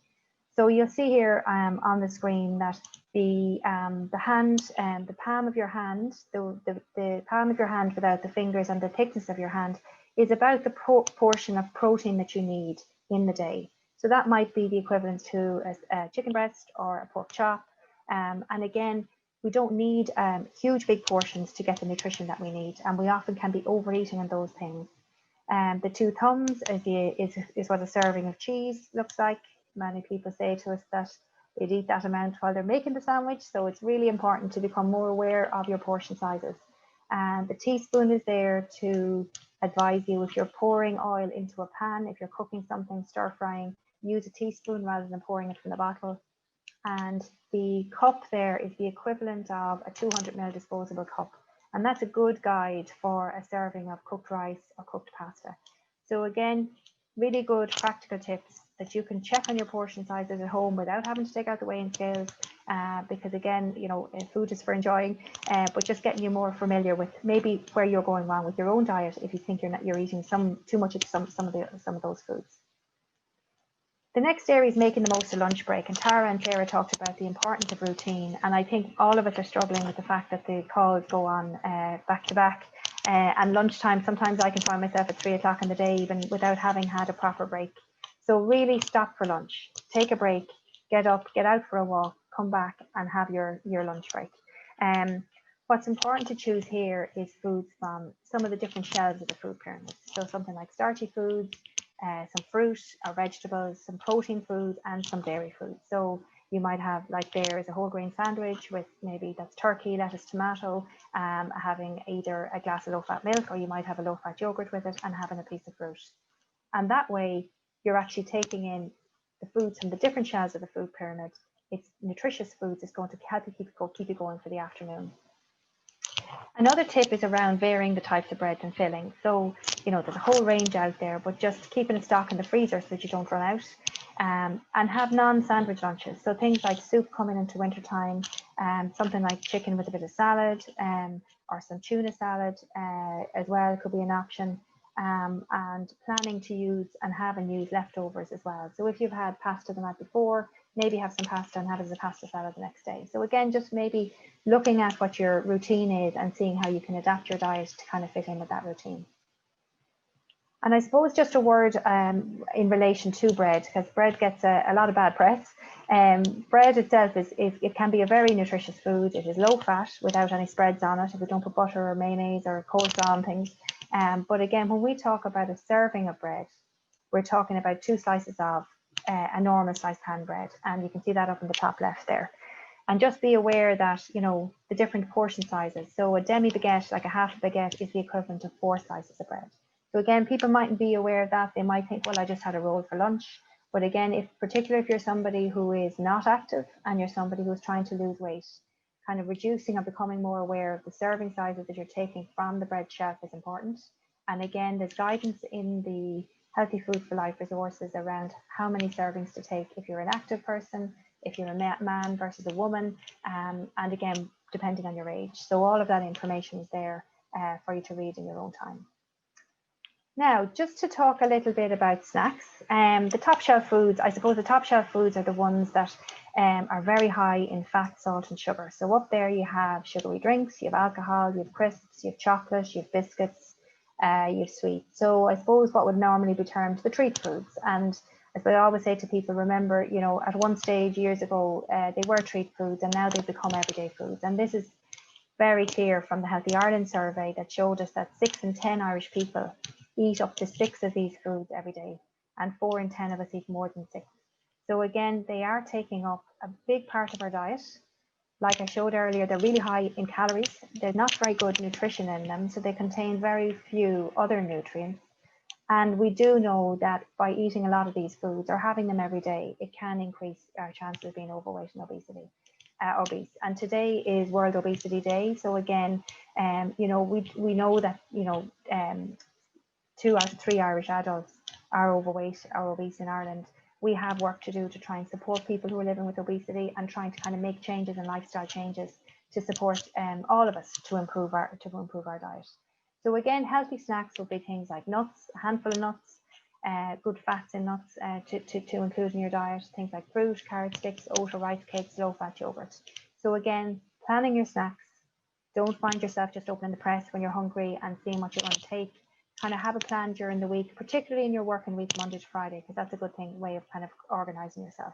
So you'll see here on the screen that the hand and the palm of your hand, the palm of your hand without the fingers and the thickness of your hand is about the portion of protein that you need in the day. So that might be the equivalent to a chicken breast or a pork chop. And again, we don't need huge big portions to get the nutrition that we need, and we often can be overeating on those things. The 2 thumbs is what a serving of cheese looks like. Many people say to us that they'd eat that amount while they're making the sandwich, so it's really important to become more aware of your portion sizes. And the teaspoon is there to advise you if you're pouring oil into a pan, if you're cooking something, stir frying, use a teaspoon rather than pouring it from the bottle. And the cup there is the equivalent of a 200 ml disposable cup. And that's a good guide for a serving of cooked rice or cooked pasta. So again, really good practical tips that you can check on your portion sizes at home without having to take out the weighing scales, because again, you know, food is for enjoying, but just getting you more familiar with maybe where you're going wrong with your own diet if you think you're eating too much of some of those foods. The next area is making the most of lunch break, and Tara and Sarah talked about the importance of routine, and I think all of us are struggling with the fact that the calls go on back to back, and lunchtime, sometimes I can find myself at 3 o'clock in the day even without having had a proper break. So really stop for lunch, take a break, get up, get out for a walk, come back and have your lunch break. What's important to choose here is foods from some of the different shelves of the food pyramid. So something like starchy foods, some fruit or vegetables, some protein foods, and some dairy foods. So you might have, like there is a whole grain sandwich with maybe that's turkey, lettuce, tomato, having either a glass of low fat milk, or you might have a low fat yogurt with it and having a piece of fruit. And that way you're actually taking in the foods from the different shelves of the food pyramid. It's nutritious foods. It's going to help you keep you going for the afternoon. Another tip is around varying the types of breads and fillings. So, you know, there's a whole range out there, but just keeping a stock in the freezer so that you don't run out. And have non-sandwich lunches. So things like soup coming into winter time, something like chicken with a bit of salad, or some tuna salad as well could be an option. And planning to use and have and use leftovers as well. So if you've had pasta the night before, maybe have some pasta and have it as a pasta salad the next day. So again, just maybe looking at what your routine is and seeing how you can adapt your diet to kind of fit in with that routine. And I suppose just a word in relation to bread, because bread gets a lot of bad press. Bread itself it can be a very nutritious food. It is low fat without any spreads on it, if we don't put butter or mayonnaise or coleslaw on things. But again, when we talk about a serving of bread, we're talking about 2 slices of a normal sliced pan bread, and you can see that up in the top left there. And just be aware that, you know, the different portion sizes. So a demi baguette, like a half a baguette, is the equivalent of 4 slices of bread. So again, people mightn't be aware of that. They might think, well, I just had a roll for lunch. But again, particularly if you're somebody who is not active and you're somebody who's trying to lose weight, kind of reducing or becoming more aware of the serving sizes that you're taking from the bread shelf is important. And again, there's guidance in the Healthy Food for Life resources around how many servings to take if you're an active person, if you're a man versus a woman, and again, depending on your age. So all of that information is there for you to read in your own time. Now, just to talk a little bit about snacks, the top shelf foods, I suppose the top shelf foods are the ones that are very high in fat, salt and sugar. So up there you have sugary drinks, you have alcohol, you have crisps, you have chocolate, you have biscuits, you have sweets. So I suppose what would normally be termed the treat foods. And as I always say to people, remember, you know, at one stage years ago, they were treat foods and now they've become everyday foods. And this is very clear from the Healthy Ireland survey that showed us that 6 in 10 Irish people eat up to 6 of these foods every day, and 4 in 10 of us eat more than 6. So again, they are taking up a big part of our diet. Like I showed earlier, they're really high in calories. They're not very good nutrition in them, so they contain very few other nutrients. And we do know that by eating a lot of these foods or having them every day, it can increase our chances of being overweight and obese. And today is World Obesity Day. So again, you know, we know that, you know, 2 out of 3 Irish adults are overweight or obese in Ireland. We have work to do to try and support people who are living with obesity and trying to kind of make changes and lifestyle changes to support all of us to improve our diet. So again, healthy snacks will be things like nuts, a handful of nuts, good fats in nuts to include in your diet, things like fruit, carrot sticks, oat or rice cakes, low-fat yogurt. So again, planning your snacks. Don't find yourself just opening the press when you're hungry and seeing what you're going to take. Kind of have a plan during the week, particularly in your working week, Monday to Friday, because that's a good way of kind of organizing yourself.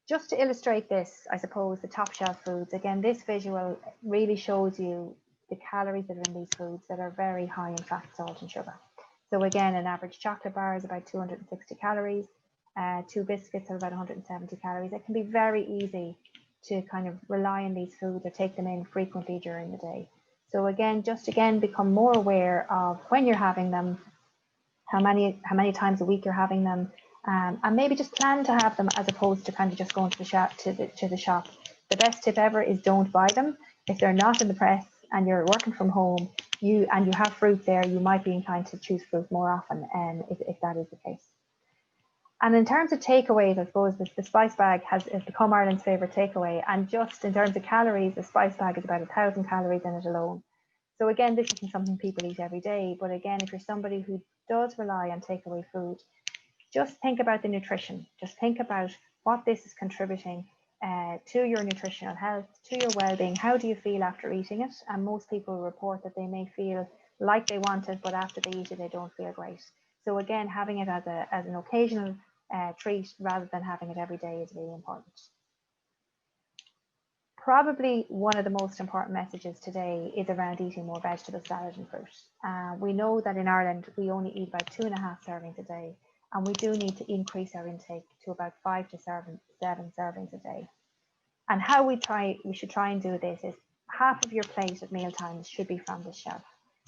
Just to illustrate this, I suppose, the top shelf foods, again, this visual really shows you the calories that are in these foods that are very high in fat, salt and sugar. So again, an average chocolate bar is about 260 calories, 2 biscuits are about 170 calories. It can be very easy to kind of rely on these foods or take them in frequently during the day. So again, just become more aware of when you're having them, how many times a week you're having them, and maybe just plan to have them as opposed to kind of just going to the shop. The best tip ever is don't buy them. If they're not in the press and you're working from home, you have fruit there, you might be inclined to choose fruit more often, if that is the case. And in terms of takeaways, I suppose the spice bag has become Ireland's favourite takeaway. And just in terms of calories, the spice bag is about 1,000 calories in it alone. So again, this isn't something people eat every day. But again, if you're somebody who does rely on takeaway food, just think about the nutrition. Just think about what this is contributing to your nutritional health, to your well-being. How do you feel after eating it? And most people report that they may feel like they want it, but after they eat it, they don't feel great. So again, having it as an occasional treat rather than having it every day is really important. Probably one of the most important messages today is around eating more vegetable, salad and fruit. We know that in Ireland, we only eat about 2.5 servings a day, and we do need to increase our intake to about 5 to 7 servings a day. And how we should try and do this is half of your plate at meal times should be from the shelf.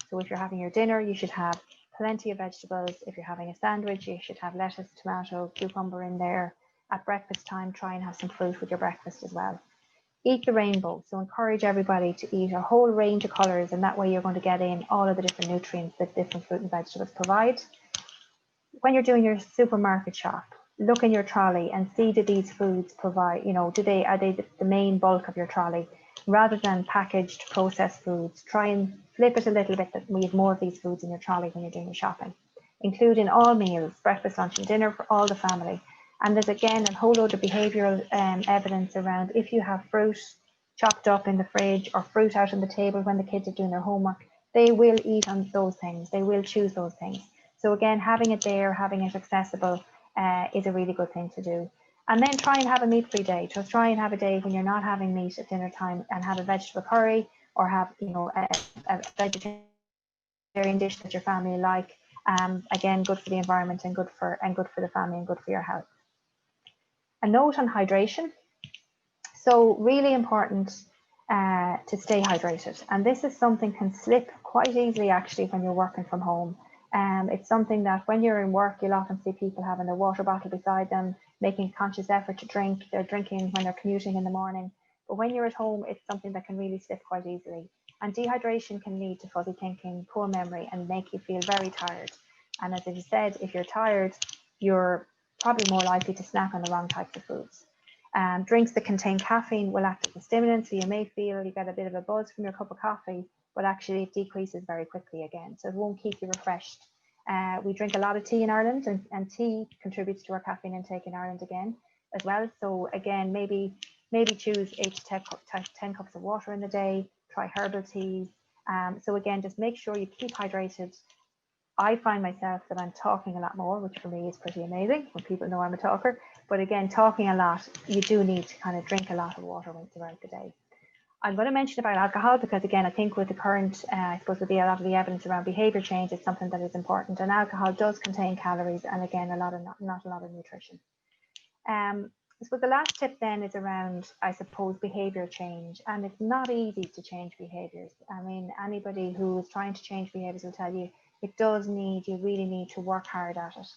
So if you're having your dinner, you should have plenty of vegetables. If you're having a sandwich, you should have lettuce, tomato, cucumber in there. At breakfast time, try and have some fruit with your breakfast as well. Eat the rainbow. So encourage everybody to eat a whole range of colours, and that way you're going to get in all of the different nutrients that different fruit and vegetables provide. When you're doing your supermarket shop, look in your trolley and see, do these foods provide, are they the main bulk of your trolley? Rather than packaged processed foods, try and flip it a little bit that we have more of these foods in your trolley when you're doing your shopping. Include in all meals, breakfast, lunch and dinner for all the family. And there's again a whole load of behavioural evidence around if you have fruit chopped up in the fridge or fruit out on the table when the kids are doing their homework, they will eat on those things. They will choose those things. So again, having it there, having it accessible is a really good thing to do. And then try and have a meat-free day. Just try and have a day when you're not having meat at dinner time and have a vegetable curry or have, a vegetarian dish that your family like. Again, good for the environment and good for the family and good for your health. A note on hydration. So really important to stay hydrated. And this is something can slip quite easily actually when you're working from home. It's something that when you're in work, you'll often see people having their water bottle beside them, making a conscious effort to drink. They're drinking when they're commuting in the morning. But when you're at home, it's something that can really slip quite easily. And dehydration can lead to fuzzy thinking, poor memory, and make you feel very tired. And as I said, if you're tired, you're probably more likely to snack on the wrong types of foods. Drinks that contain caffeine will act as a stimulant, so you may feel you get a bit of a buzz from your cup of coffee, but actually it decreases very quickly again. So it won't keep you refreshed. We drink a lot of tea in Ireland, and tea contributes to our caffeine intake in Ireland again as well. So again, maybe choose 8 to 10 cups of water in the day, try herbal teas. So again, just make sure you keep hydrated. I find myself that I'm talking a lot more, which for me is pretty amazing when people know I'm a talker. But again, talking a lot, you do need to kind of drink a lot of water throughout the day. I'm going to mention about alcohol because, again, I think with the current, I suppose with a lot of the evidence around behavior change, it's something that is important. And alcohol does contain calories and, again, not a lot of nutrition. I suppose the last tip then is around, I suppose, behavior change. And it's not easy to change behaviors. I mean, anybody who is trying to change behaviors will tell you it does need, you really need to work hard at it.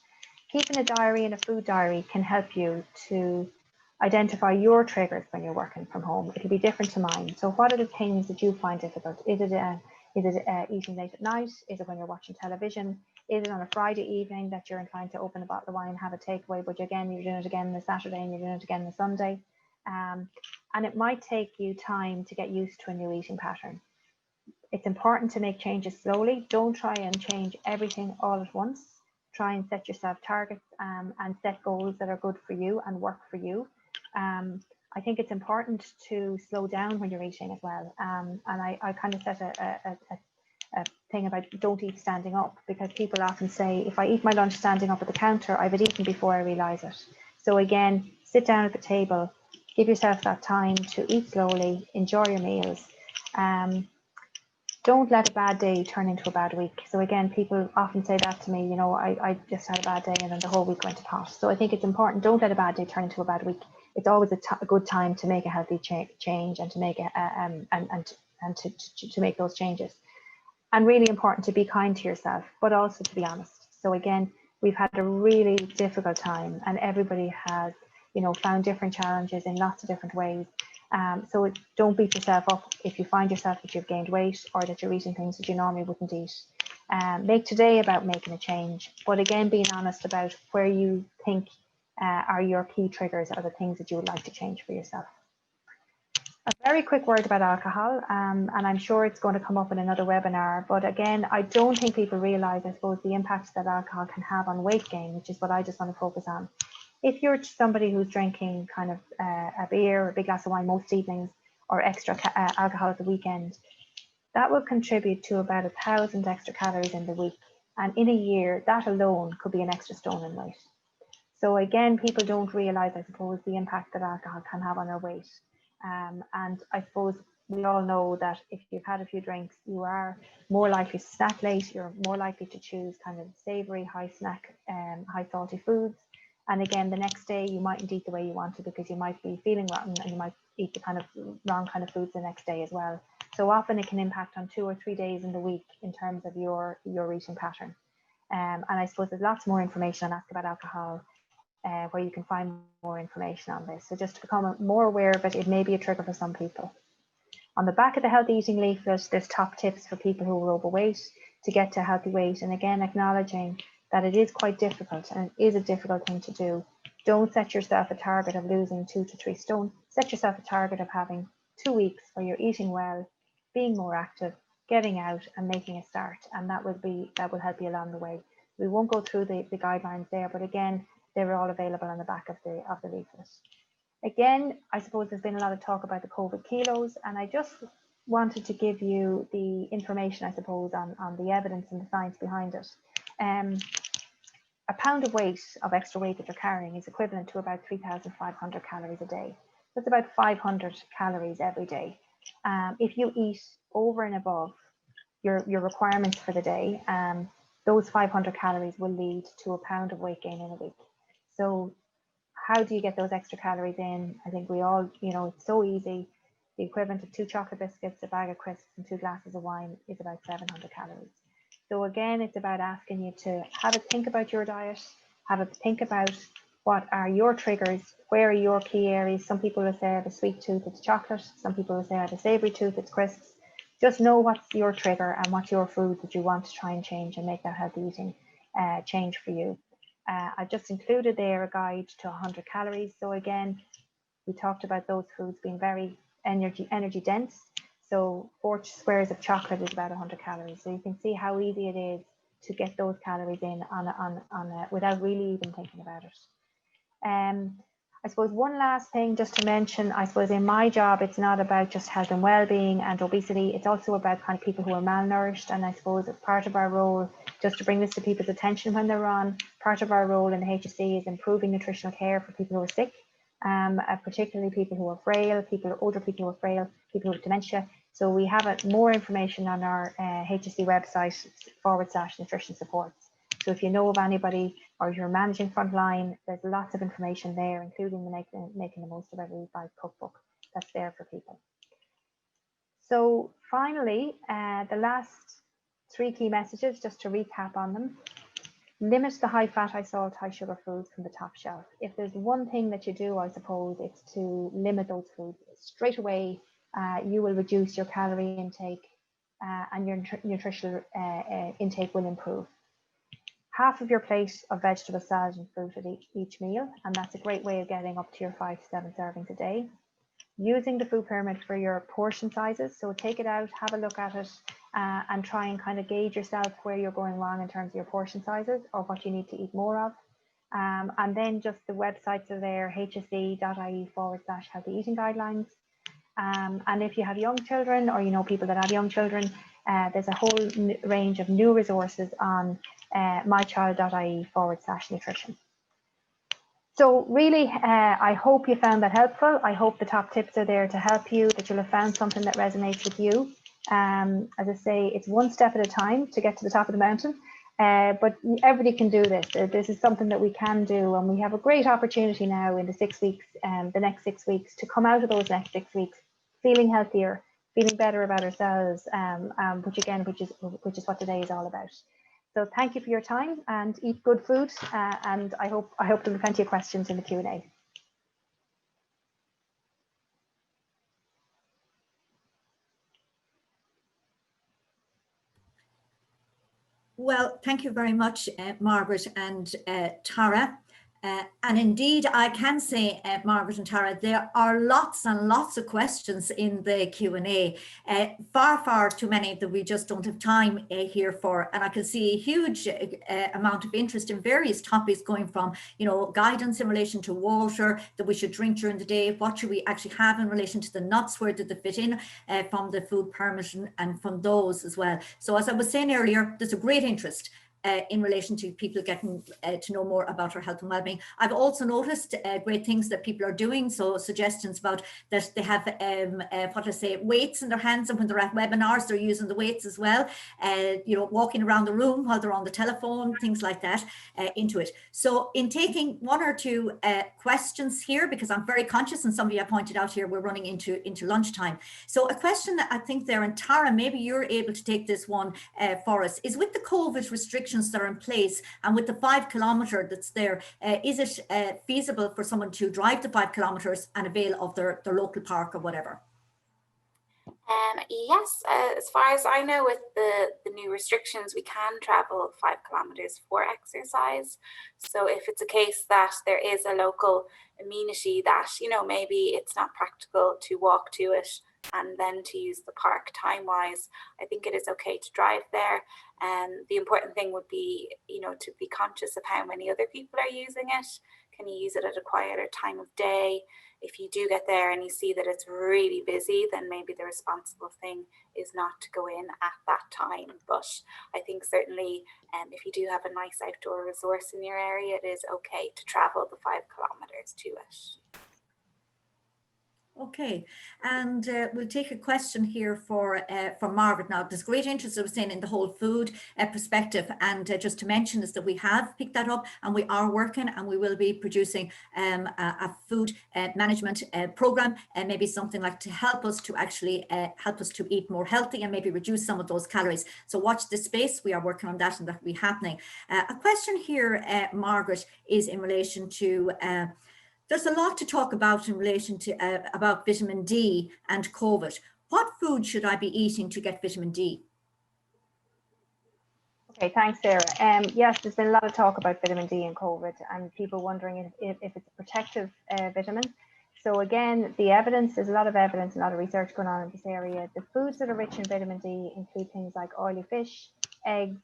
Keeping a diary and a food diary can help you to identify your triggers when you're working from home. It'll be different to mine. So what are the things that you find difficult? Is it eating late at night? Is it when you're watching television? Is it on a Friday evening that you're inclined to open a bottle of wine and have a takeaway, but again, you're doing it again on the Saturday and you're doing it again on the Sunday? And it might take you time to get used to a new eating pattern. It's important to make changes slowly. Don't try and change everything all at once. Try and set yourself targets and set goals that are good for you and work for you. I think it's important to slow down when you're eating as well. And I kind of set a thing about don't eat standing up, because people often say, if I eat my lunch standing up at the counter, I've eaten before I realize it. So again, sit down at the table, give yourself that time to eat slowly, enjoy your meals. Don't let a bad day turn into a bad week. So again, people often say that to me, you know, I just had a bad day and then the whole week went to pot. So I think it's important, don't let a bad day turn into a bad week. It's always a good time to make a healthy change and to make to make those changes. And really important to be kind to yourself, but also to be honest. So again, we've had a really difficult time and everybody has, you know, found different challenges in lots of different ways. So don't beat yourself up if you find yourself that you've gained weight or that you're eating things that you normally wouldn't eat. Make today about making a change, but again, being honest about where you think are your key triggers or the things that you would like to change for yourself. A very quick word about alcohol, and I'm sure it's going to come up in another webinar, but again, I don't think people realise, I suppose, the impact that alcohol can have on weight gain, which is what I just want to focus on. If you're somebody who's drinking kind of a beer or a big glass of wine most evenings, or extra alcohol at the weekend, that will contribute to about 1,000 extra calories in the week. And in a year, that alone could be an extra stone in weight. So again, people don't realise, I suppose, the impact that alcohol can have on their weight. And I suppose we all know that if you've had a few drinks, you are more likely to snack late, you're more likely to choose kind of savoury, high salty foods. And again, the next day you mightn't eat the way you want to because you might be feeling rotten and you might eat the kind of wrong kind of foods the next day as well. So often it can impact on 2 or 3 days in the week in terms of your eating pattern. And I suppose there's lots more information on Ask About Alcohol where you can find more information on this. So just to become more aware of it, it may be a trigger for some people. On the back of the healthy eating leaflet, there's top tips for people who are overweight to get to a healthy weight. And again, acknowledging that it is quite difficult and it is a difficult thing to do. Don't set yourself a target of losing 2 to 3 stone. Set yourself a target of having 2 weeks where you're eating well, being more active, getting out and making a start. And that will help you along the way. We won't go through the guidelines there, but again, they're all available on the back of the leaflet. Again, I suppose there's been a lot of talk about the COVID kilos, and I just wanted to give you the information, I suppose, on the evidence and the science behind it. A pound of weight, of extra weight that you're carrying, is equivalent to about 3,500 calories a day. That's about 500 calories every day. If you eat over and above your requirements for the day, those 500 calories will lead to a pound of weight gain in a week. So how do you get those extra calories in? I think we all, you know, it's so easy. The equivalent of 2 chocolate biscuits, a bag of crisps and 2 glasses of wine is about 700 calories. So again, it's about asking you to have a think about your diet, have a think about what are your triggers, where are your key areas. Some people will say I have a sweet tooth, it's chocolate. Some people will say I have a savoury tooth, it's crisps. Just know what's your trigger and what's your food that you want to try and change and make that healthy eating change for you. I've just included there a guide to 100 calories. So again, we talked about those foods being very energy dense. So 4 squares of chocolate is about 100 calories. So you can see how easy it is to get those calories in without really even thinking about it. I suppose one last thing just to mention, I suppose in my job, it's not about just health and well-being and obesity. It's also about kind of people who are malnourished. And I suppose part of our role, just to bring this to people's attention when they're on, part of our role in the HSE is improving nutritional care for people who are sick, particularly people who are frail, older people who are frail, people who have dementia. So we have more information on our HSE website /nutrition supports. So if you know of anybody or if you're managing frontline, there's lots of information there, including making the most of every bite cookbook that's there for people. So finally, the last 3 key messages, just to recap on them. Limit the high fat, high salt, high sugar foods from the top shelf. If there's one thing that you do, I suppose, it's to limit those foods. Straight away, you will reduce your calorie intake and your nutritional intake will improve. Half of your plate of vegetable salad and fruit at each meal, and that's a great way of getting up to your 5 to 7 servings a day. Using the food pyramid for your portion sizes, so take it out, have a look at it, and try and kind of gauge yourself where you're going wrong in terms of your portion sizes or what you need to eat more of. And then just the websites are there, hse.ie/healthy eating guidelines. And if you have young children or you know people that have young children, there's a whole range of new resources on mychild.ie/nutrition. So really, I hope you found that helpful. I hope the top tips are there to help you, that you'll have found something that resonates with you. As I say, it's one step at a time to get to the top of the mountain, but everybody can do this. This is something that we can do, and we have a great opportunity now in the 6 weeks, the next 6 weeks, to come out of those next 6 weeks feeling healthier, feeling better about ourselves, which is what today is all about. So thank you for your time, and eat good food, and I hope there are plenty of questions in the Q&A. Well, thank you very much, Margaret and Tara. And indeed, I can say, Margaret and Tara, there are lots and lots of questions in the Q&A, far too many that we just don't have time here for. And I can see a huge amount of interest in various topics, going from, you know, guidance in relation to water that we should drink during the day, what should we actually have in relation to the nuts, where did they fit in from the food pyramid, and from those as well. So as I was saying earlier, there's a great interest in relation to people getting to know more about our health and well-being. I've also noticed great things that people are doing, so suggestions about that they have weights in their hands, and when they're at webinars they're using the weights as well, you know, walking around the room while they're on the telephone, things like that, into it. So in taking 1 or 2 questions here, because I'm very conscious, and some of you have pointed out here, we're running into lunchtime. So a question that I think there, and Tara, maybe you're able to take this one for us, is with the COVID restrictions that are in place, and with the 5 kilometre that's there, is it feasible for someone to drive the 5 kilometres and avail of their local park or whatever? Yes, as far as I know, with the new restrictions, we can travel 5 kilometres for exercise. So if it's a case that there is a local amenity that, you know, maybe it's not practical to walk to it and then to use the park time-wise, I think it is okay to drive there. And the important thing would be, you know, to be conscious of how many other people are using it. Can you use it at a quieter time of day? If you do get there and you see that it's really busy, then maybe the responsible thing is not to go in at that time. But I think certainly if you do have a nice outdoor resource in your area, it is okay to travel the 5 kilometres to it. Okay, and we'll take a question here for Margaret now. There's great interest, I was saying, in the whole food perspective, and just to mention is that we have picked that up, and we are working, and we will be producing a food management program, and maybe something like to help us to actually help us to eat more healthy and maybe reduce some of those calories. So watch this space. We are working on that, and that will be happening. A question here, Margaret, is in relation to there's a lot to talk about in relation to about vitamin D and COVID. What food should I be eating to get vitamin D? Okay, thanks, Sarah. Yes, there's been a lot of talk about vitamin D and COVID, and people wondering if it's a protective vitamin. So again, the evidence, there's a lot of evidence, a lot of research going on in this area. The foods that are rich in vitamin D include things like oily fish, eggs,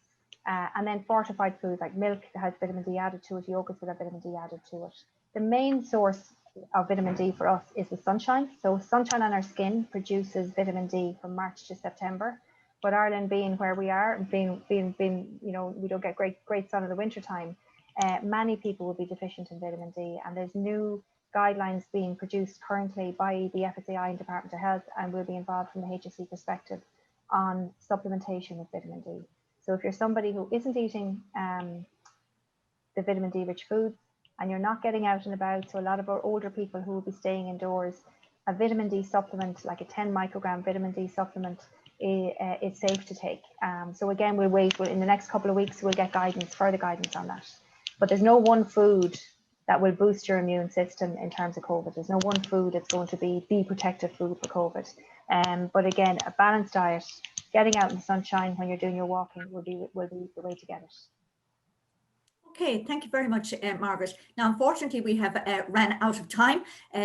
and then fortified foods like milk that has vitamin D added to it, yogurts that have vitamin D added to it. The main source of vitamin D for us is the sunshine. So sunshine on our skin produces vitamin D from March to September. But Ireland being where we are, being you know, we don't get great sun in the winter time, many people will be deficient in vitamin D, and there's new guidelines being produced currently by the FSAI and Department of Health, and will be involved from the HSE perspective on supplementation of vitamin D. So if you're somebody who isn't eating the vitamin D rich foods, and you're not getting out and about, so a lot of our older people who will be staying indoors, a vitamin D supplement, like a 10 microgram vitamin D supplement, is safe to take. So again, we'll wait. In the next couple of weeks, we'll get further guidance on that. But there's no one food that will boost your immune system in terms of COVID. There's no one food that's going to be the protective food for COVID. But again, a balanced diet, getting out in the sunshine when you're doing your walking will be the way to get it. Okay, thank you very much, Margaret. Now, unfortunately, we have ran out of time,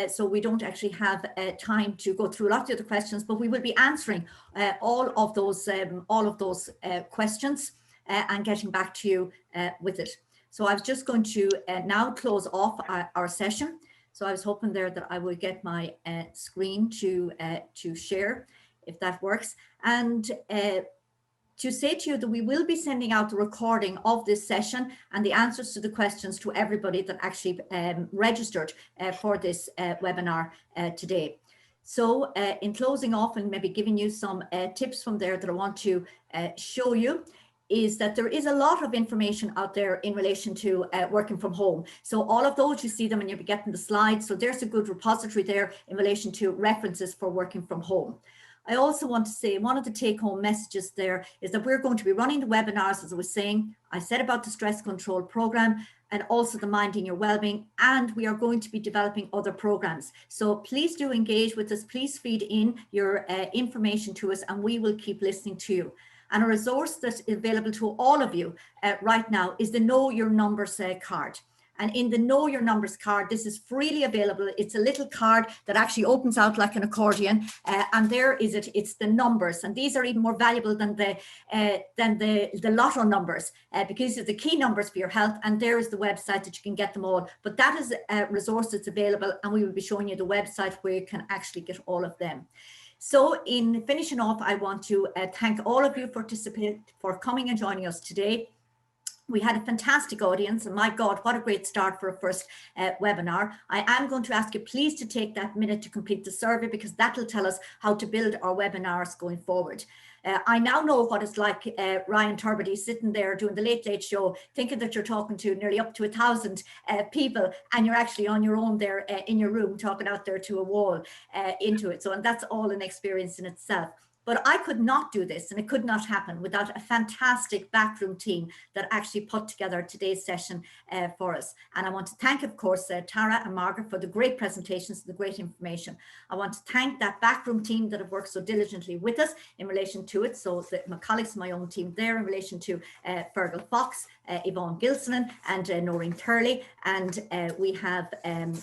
so we don't actually have time to go through a lot of the other questions, but we will be answering all of those questions and getting back to you with it. So I was just going to now close off our session. So I was hoping there that I would get my screen to share, if that works. And to say to you that we will be sending out the recording of this session and the answers to the questions to everybody that actually registered for this webinar today. So in closing off and maybe giving you some tips from there that I want to show you, is that there is a lot of information out there in relation to working from home. So all of those, you see them and you'll be getting the slides. So there's a good repository there in relation to references for working from home. I also want to say one of the take-home messages there is that we're going to be running the webinars, as I was saying. I said about the stress control program and also the Minding Your Wellbeing, and we are going to be developing other programs. So please do engage with us. Please feed in your information to us, and we will keep listening to you. And a resource that's available to all of you right now is the Know Your Numbers card. And in the Know Your Numbers card, this is freely available. It's a little card that actually opens out like an accordion, and there is it. It's the numbers, and these are even more valuable than the lotto numbers because it's the key numbers for your health. And there is the website that you can get them all. But that is a resource that's available, and we will be showing you the website where you can actually get all of them. So in finishing off, I want to thank all of you for coming and joining us today. We had a fantastic audience, and my God, what a great start for a first webinar. I am going to ask you please to take that minute to complete the survey, because that will tell us how to build our webinars going forward. I now know what it's like, Ryan Turbiddy sitting there doing the Late Late Show, thinking that you're talking to nearly up to 1,000 people, and you're actually on your own there in your room talking out there to a wall into it. So, and that's all an experience in itself. But I could not do this, and it could not happen without a fantastic backroom team that actually put together today's session for us. And I want to thank, of course, Tara and Margaret for the great presentations and the great information. I want to thank that backroom team that have worked so diligently with us in relation to it. So my colleagues, my own team there in relation to Fergal Fox, Yvonne Gilsonan and Noreen Turley. And we have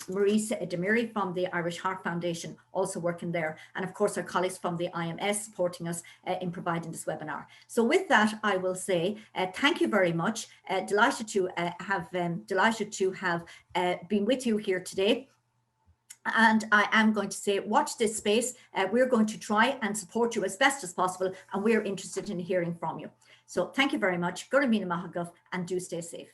Maurice Demiri from the Irish Heart Foundation also working there. And of course, our colleagues from the IMS supporting us in providing this webinar. So with that, I will say thank you very much. Delighted to have been with you here today. And I am going to say, watch this space. We're going to try and support you as best as possible, and we're interested in hearing from you. So thank you very much. Gurumina Mahagov, and do stay safe.